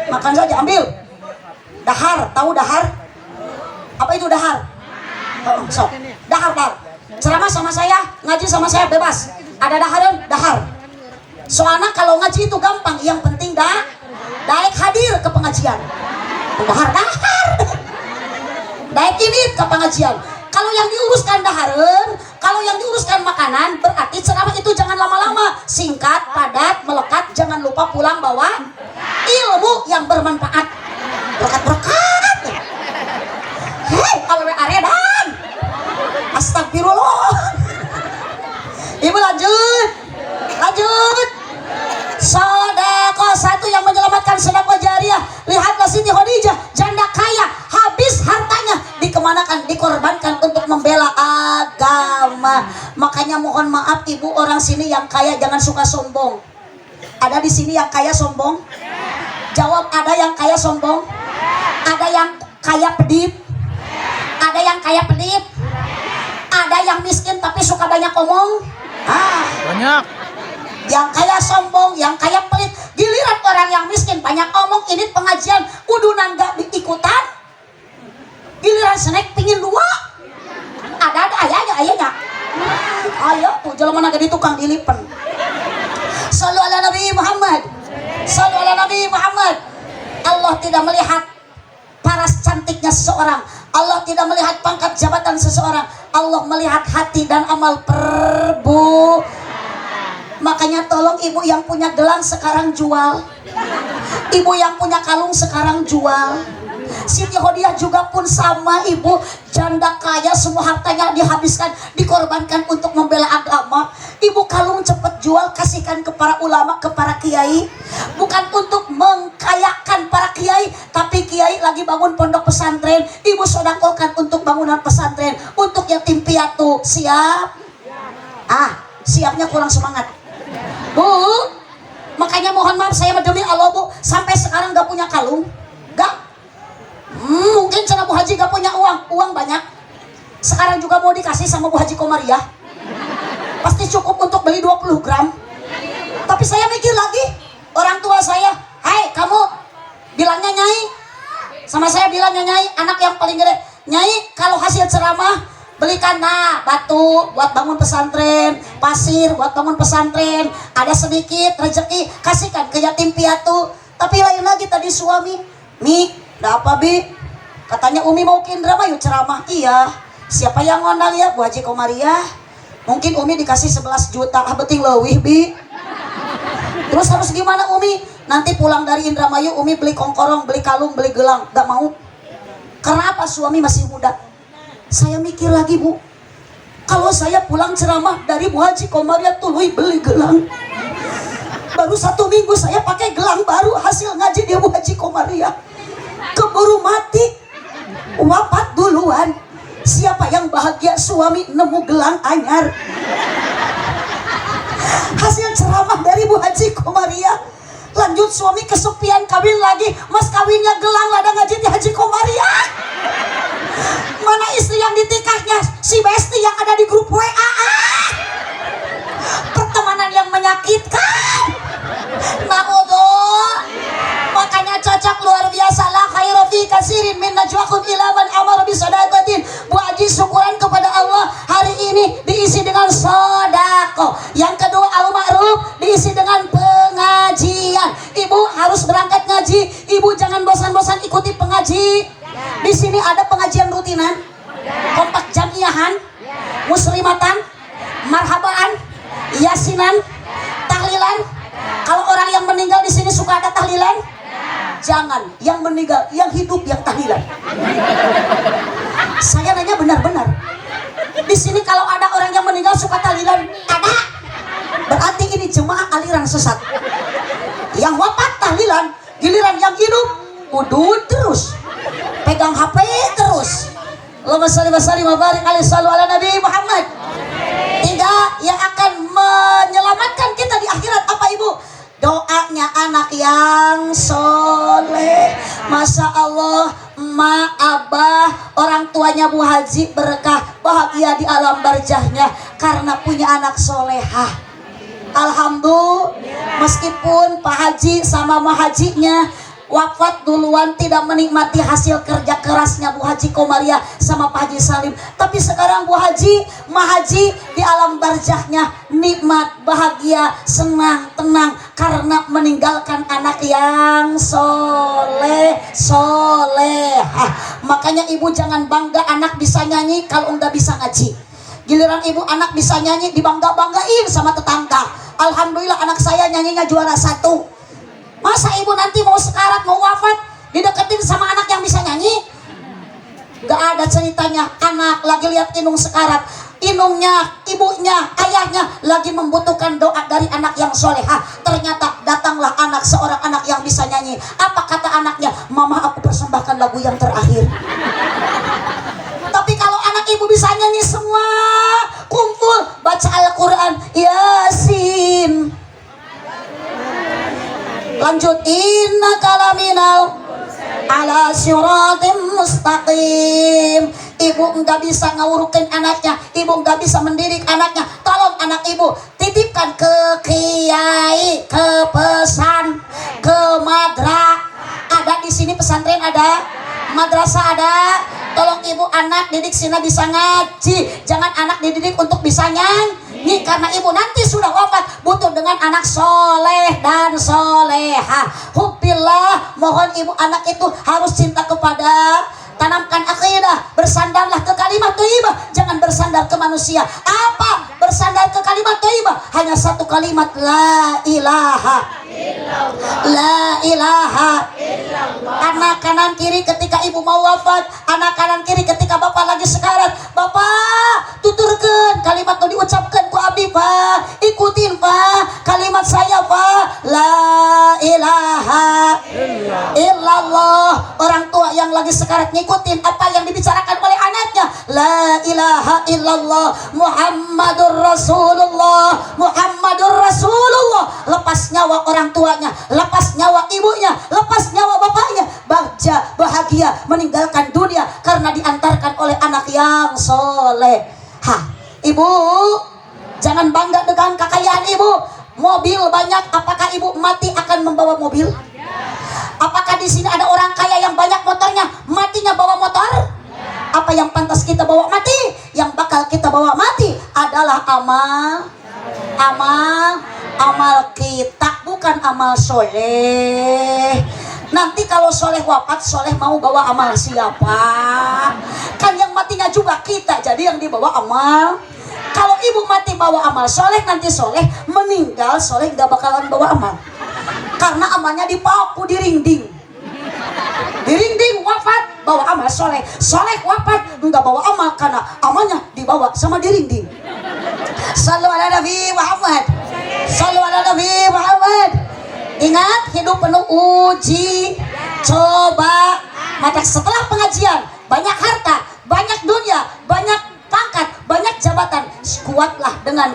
makan saja, ambil. Dahar, tahu dahar? Apa itu dahar? Oh, so. Dahar. Ceramah sama saya, ngaji sama saya bebas. Ada daharan, dahar. Soalnya kalau ngaji itu gampang, yang penting daek hadir ke pengajian. Dahar. Daek ini ke pengajian. Kalau yang diuruskan dahareun, kalau yang diuruskan makanan, berarti ceramah itu jangan lama-lama, singkat, padat, melekat, jangan lupa pulang bawa ilmu yang bermanfaat. Berkat. Hei, kalau aredan. Astagfirullah. Ibu lanjut. Sedekah satu yang menyelamatkan sedekah jariah. Lihatlah Siti Khadijah, janda kaya, habis hartanya dikemanakan, dikorbankan untuk membela agama. Makanya mohon maaf ibu, orang sini yang kaya jangan suka sombong. Ada di sini yang kaya sombong? Jawab, ada yang kaya sombong? Ada yang kaya pedip? Ada yang kaya pedip? Ada yang miskin tapi suka banyak omong? Banyak. Yang kaya sombong, yang kaya pelit. Giliran orang yang miskin banyak omong, ini pengajian kudunan gak diikutan. Giliran snack pingin 2. Ada ayahnya. Ayo tuh jalan mana di tukang dilipen. Sallu ala Nabi Muhammad. Sallu ala Nabi Muhammad. Allah tidak melihat paras cantiknya seseorang. Allah tidak melihat pangkat jabatan seseorang. Allah melihat hati dan amal perbu. Makanya tolong ibu yang punya gelang sekarang jual. Ibu yang punya kalung sekarang jual. Siti Khadijah juga pun sama ibu, janda kaya semua hartanya dihabiskan, dikorbankan untuk membela agama. Ibu kalung cepet jual, kasihkan ke para ulama, ke para kiai. Bukan untuk mengkayakan para kiai, tapi kiai lagi bangun pondok pesantren, ibu sodakokan untuk bangunan pesantren, untuk yatim piatu. Siap? Siapnya kurang semangat. Bu, makanya mohon maaf saya demi Allah bu, sampai sekarang gak punya kalung. Gak. Mungkin cara Bu Haji gak punya uang banyak. Sekarang juga mau dikasih sama Bu Haji Komariah. Pasti cukup untuk beli 20 gram. Tapi saya mikir lagi, orang tua saya, hai kamu bilangnya Nyai. Sama saya bilangnya Nyai, anak yang paling gede. Nyai kalau hasil ceramah belikan batu buat bangun pesantren, pasir buat bangun pesantren, ada sedikit rezeki kasihkan ke yatim piatu. Tapi lain lagi tadi suami, Mi, ada apa Bi? Katanya Umi mau ke Indramayu ceramah. Iya, siapa yang ngondang ya? Bu Haji Komariah. Mungkin Umi dikasih 11 juta, beting leuwih Bi. Terus harus gimana Umi? Nanti pulang dari Indramayu Umi beli kongkorong, beli kalung, beli gelang. Gak mau. Karena apa? Suami masih muda. Saya mikir lagi bu, kalau saya pulang ceramah dari Bu Haji Komariah tuluy beli gelang. Baru 1 minggu saya pakai gelang baru hasil ngaji di Bu Haji Komariah. Keburu mati, wafat duluan. Siapa yang bahagia suami nemu gelang anyar? Hasil ceramah dari Bu Haji Komariah. Lanjut suami kesepian kawin lagi, mas kawinnya gelang ladang ngaji di Haji Komariah. Mana istri yang ditikahnya si Besti yang ada di grup WA. Pertemanan yang menyakitkan. Naudzubillah. Makanya cocok luar biasa lah khairu fi katsirin min najwakum ila man amara bi sadaqatin. Bu Haji syukuran kepada Allah hari ini diisi diisi dengan sodako. Yang kedua al ma'ruf, diisi dengan pengajian. Ibu harus berangkat ngaji, ibu jangan bosan-bosan ikuti pengaji. Di sini ada pengajian rutinan, kompak jamiahan, muslimatan, marhabaan, yasinan, tahlilan. Kalau orang yang meninggal di sini suka ada tahlilan? Jangan, yang meninggal, yang hidup yang tahlilan. Saya nanya benar-benar. Di sini kalau ada orang yang meninggal suka tahlilan, ada. Berarti ini jemaah aliran sesat. Yang wafat tahlilan, giliran yang hidup udud terus, pegang HP terus. Allahumma shalli wa sallim wa barik alaihi ala Nabi Muhammad. Tiga yang akan menyelamatkan kita di akhirat apa ibu? Doanya anak yang soleh. Masya Allah, emak, abah, orang tuanya Bu Haji berkah, bahagia di alam barzahnya karena punya anak solehah. Alhamdulillah, meskipun Pak Haji sama Ma Hajinya wafat duluan, tidak menikmati hasil kerja kerasnya Bu Haji Komaria sama Pak Haji Salim, tapi sekarang Bu Haji, Ma Haji di alam barzahnya nikmat, bahagia, senang, tenang karena meninggalkan anak yang solehah. Makanya ibu jangan bangga anak bisa nyanyi kalau enggak bisa ngaji. Giliran ibu anak bisa nyanyi dibangga-banggain sama tetangga. Alhamdulillah anak saya nyanyinya juara 1. Masa ibu nanti mau sekarat, mau wafat dideketin sama anak yang bisa nyanyi? Gak ada ceritanya. Anak lagi lihat Inung sekarat, Inungnya, ibunya, ayahnya lagi membutuhkan doa dari anak yang solehah. Ternyata datanglah anak, seorang anak yang bisa nyanyi. Apa kata anaknya? Mama, aku persembahkan lagu yang terakhir. Tapi kalau anak ibu bisa nyanyi semua kumpul baca Al-Quran, Yasin, lanjut inna kalaminal ala syiratim mustaqim. Ibu enggak bisa ngawurukin anaknya, ibu enggak bisa mendidik anaknya. Tolong anak ibu titipkan ke kiai, ke pesan, ke madra. Ada di sini pesantren ada, madrasah ada. Tolong ibu anak didik sina bisa ngaji, jangan anak dididik untuk bisa nyanyi, karena ibu nanti sudah wafat butuh dengan anak soleh dan soleha. Hubbillah, mohon ibu anak itu harus cinta kepada, tanamkan akidah, bersandarlah ke kalimat thayyibah, jangan bersandar ke manusia. Apa? Bersandar ke kalimat thayyibah, hanya satu kalimat, la ilaha illallah. La ilaha illallah. Anak kanan kiri ketika ibu mau wafat, anak kanan kiri ketika bapak lagi sekarat, bapak tuturkan kalimat itu diucapkan ku abdi pak, ikutin pak kalimat saya pak, la ilaha illallah. Orang tua yang lagi sekarat ngikutin apa yang dibicarakan oleh anaknya, la ilaha illallah Muhammadur Rasulullah, Muhammadur Rasulullah. Lepas nyawa orang tuanya, lepas nyawa ibunya, lepas nyawa bapaknya, bahagia meninggalkan dunia karena diantarkan oleh anak yang soleh. Ibu jangan bangga dengan kekayaan ibu. Mobil banyak, apakah ibu mati akan membawa mobil? Apakah di sini ada orang kaya yang banyak motornya, matinya bawa motor? Apa yang pantas kita bawa mati? Yang bakal kita bawa mati adalah amal kita, bukan amal soleh. Nanti kalau soleh wafat, soleh mau bawa amal siapa? Kan yang matinya juga kita, jadi yang dibawa amal. Kalau ibu mati bawa amal soleh, nanti soleh meninggal, soleh gak bakalan bawa amal, karena amalnya dipaku di ringding. Di ringding wafat bawa amal soleh, soleh wafat nggak bawa amal karena amalnya dibawa sama di ringding. Sallu ala Nabi Muhammad, sallu ala Nabi Muhammad. Ingat, hidup penuh uji, coba. Maka setelah pengajian, banyak harta, banyak dunia, banyak pangkat, banyak jabatan, kuatlah dengan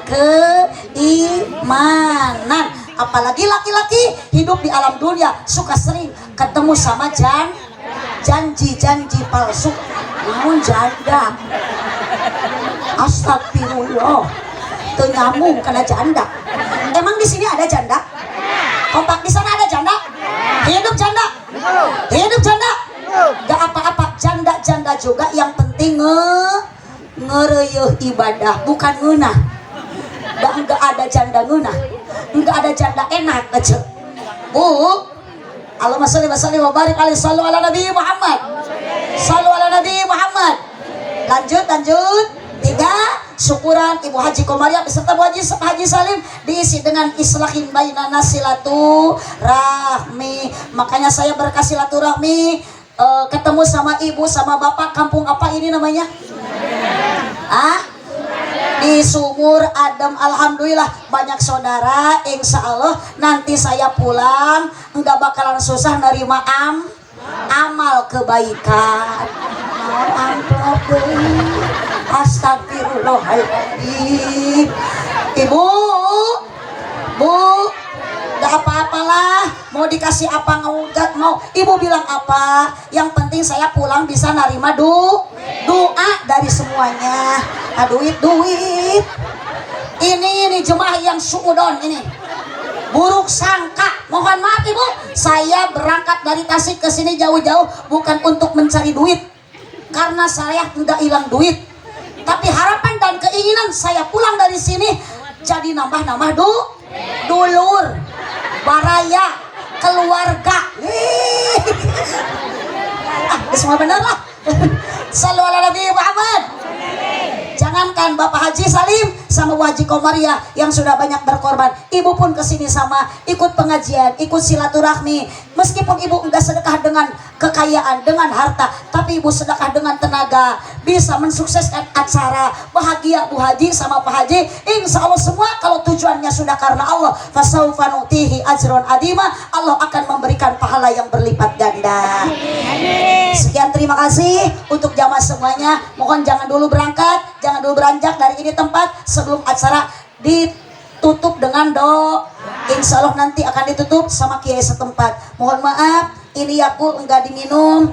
keimanan. Apalagi laki-laki hidup di alam dunia suka sering ketemu sama janji-janji palsu. Namun janda, astagfirullah, itu nyambung karena janda. Emang di sini ada janda? Kompak di sana ada janda? Hidup janda, hidup janda. Gak apa-apa, janda-janda juga yang penting ngereueuh ibadah bukan ngeunah. Da enggak ada janda ngeunah, enggak ada janda enak aja. Bu, Allahumma sholli wa sallim wa barik alaihi sallu ala Nabi Muhammad. Sallu ala Nabi Muhammad. Lanjut. 3, syukuran Ibu Haji Komaria beserta Bu Haji Salim diisi dengan islahin bainana silaturahmi. Makanya saya berkah silaturahmi, ketemu sama ibu sama bapak kampung apa ini namanya? Di Sumur Adem. Alhamdulillah banyak saudara. Insya Allah nanti saya pulang enggak bakalan susah nerima amal kebaikan. Astagfirullahaladzim. Ibu, gak apa-apalah, mau dikasih apa nggak mau, ibu bilang apa, yang penting saya pulang bisa narima doa dari semuanya. Duit ini jemaah yang suudon ini buruk sangka, mohon maaf ibu, saya berangkat dari Tasik ke sini jauh-jauh bukan untuk mencari duit, karena saya tidak hilang duit, tapi harapan dan keinginan saya pulang dari sini jadi nambah dulur, baraya, keluarga. Semua benar lah. Sallu ala Nabi Muhammad. Jangankan Bapak Haji Salim sama Bu Haji Komaria yang sudah banyak berkorban, ibu pun kesini sama ikut pengajian, ikut silaturahmi. Meskipun ibu enggak sedekah dengan kekayaan, dengan harta, tapi ibu sedekah dengan tenaga, bisa mensukseskan acara. Bahagia Bu Haji sama Pak Haji. Insya Allah semua kalau tujuannya sudah karena Allah, fasaufa nu'tihi ajron adima, Allah akan memberikan pahala yang berlipat ganda. Sekian, terima kasih untuk jamaah semuanya. Mohon jangan dulu berangkat, jangan dulu beranjak dari ini tempat sebelum acara ditutup dengan doa. Insya Allah nanti akan ditutup sama kiai setempat. Mohon maaf, ini Yakult enggak diminum,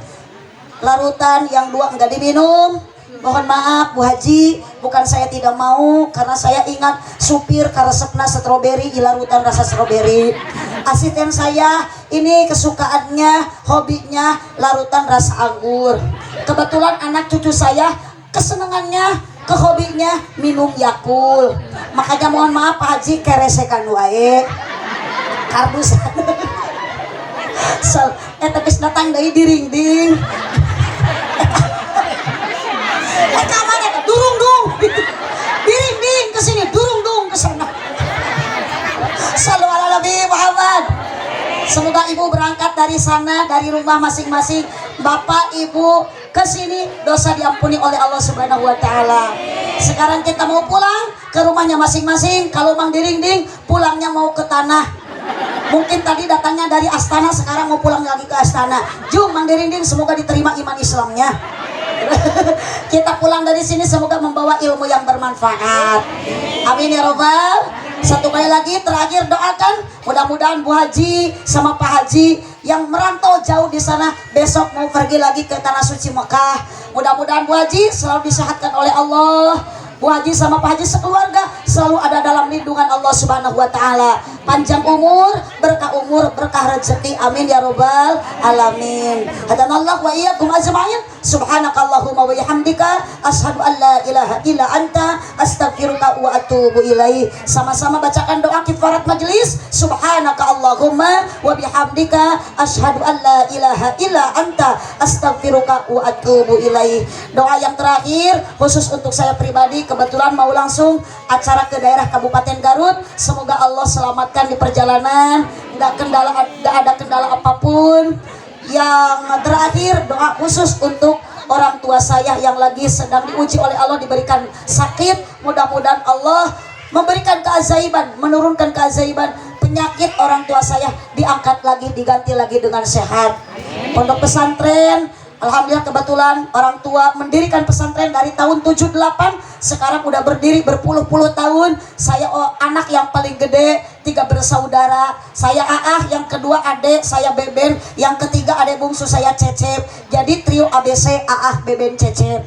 larutan yang 2 enggak diminum. Mohon maaf Bu Haji, bukan saya tidak mau, karena saya ingat supir karesepna stroberi, larutan rasa stroberi. Asisten saya ini kesukaannya, hobinya larutan rasa anggur. Kebetulan anak cucu saya kesenangannya, kehobinya minum Yakult. Makanya mohon maaf Pak Haji, keresekan wae karbusan. Eta geus datang deui diringding. Durung diringding ke sini, durung ke sana. Sallu ala Nabi Muhammad. Semoga ibu berangkat dari sana, dari rumah masing-masing, bapak ibu ke sini dosa diampuni oleh Allah Subhanahu wa taala. Sekarang kita mau pulang ke rumahnya masing-masing. Kalau Mang Diringding pulangnya mau ke tanah. Mungkin tadi datangnya dari Astana, sekarang mau pulang lagi ke Astana. Jum Mang Diringding, semoga diterima iman Islamnya. Kita pulang dari sini semoga membawa ilmu yang bermanfaat. Amin ya robbal. Satu kali lagi terakhir doakan mudah-mudahan Bu Haji sama Pak Haji yang merantau jauh di sana besok mau pergi lagi ke tanah suci Mekah. Mudah-mudahan Bu Haji selalu disehatkan oleh Allah. Bu Haji sama Pak Haji sekeluarga selalu ada dalam lindungan Allah Subhanahu wa taala. Panjang umur, berkah rezeki. Amin ya robbal alamin. Hadanallahu wa iyyakum ajma'in. Subhanakallahumma wa bihamdika asyhadu an la ilaha illa anta astaghfiruka wa atubu ilaik. Sama-sama bacakan doa kifarat majelis. Subhanaka Allahumma wa bihamdika asyhadu an la ilaha illa anta astaghfiruka wa atubu ilaik. Doa yang terakhir khusus untuk saya pribadi, kebetulan mau langsung acara ke daerah Kabupaten Garut. Semoga Allah selamatkan di perjalanan, nggak ada kendala apapun. Yang terakhir doa khusus untuk orang tua saya yang lagi sedang diuji oleh Allah, diberikan sakit. Mudah-mudahan Allah memberikan keajaiban, menurunkan keajaiban. Penyakit orang tua saya diangkat lagi, diganti lagi dengan sehat. Pondok pesantren, alhamdulillah kebetulan orang tua mendirikan pesantren dari tahun 78, sekarang udah berdiri berpuluh-puluh tahun. Saya anak yang paling gede, 3 bersaudara. Saya Aah, yang kedua Ade, saya Beben, yang ketiga Ade bungsu saya Cecep. Jadi trio ABC Aah, Beben, Cecep.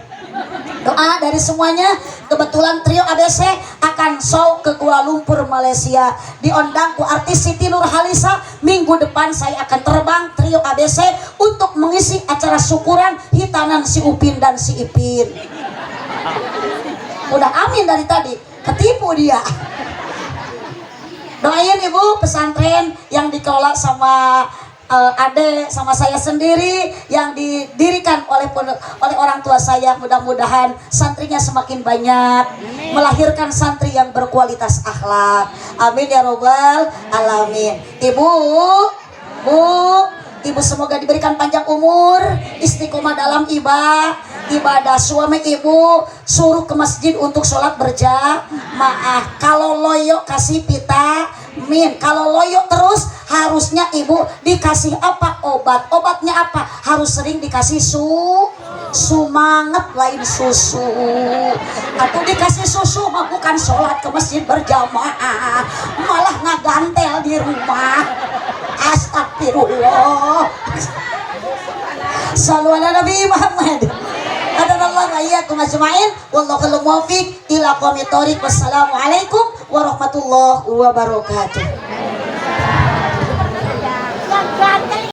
Doa dari semuanya. Kebetulan trio ABC akan show ke Kuala Lumpur, Malaysia. Diundang ku artis Siti Nurhalisa. Minggu depan saya akan terbang trio ABC untuk mengisi acara syukuran hitanan si Upin dan si Ipin. Udah amin dari tadi, ketipu dia. Doain ibu pesantren yang dikelola sama Ade sama saya sendiri yang didirikan oleh orang tua saya, mudah-mudahan santrinya semakin banyak, melahirkan santri yang berkualitas akhlak. Amin ya robbal alamin. Ibu semoga diberikan panjang umur, istiqomah dalam ibadah. Suami ibu suruh ke masjid untuk sholat berjamaah. Kalau loyo kasih pita min, kalau loyo terus harusnya ibu dikasih apa? Obatnya apa? Harus sering dikasih sumanget lain susu. Atau dikasih susu mah bukan sholat ke masjid berjamaah, malah ngagantel di rumah. Astagfirullah. Sallu ala Nabi Muhammad. Adallah wa iyyakum ajma'in. Wallahu muwaffiq ila aqwamit thoriq. Wassalamualaikum warahmatullahi wabarakatuh.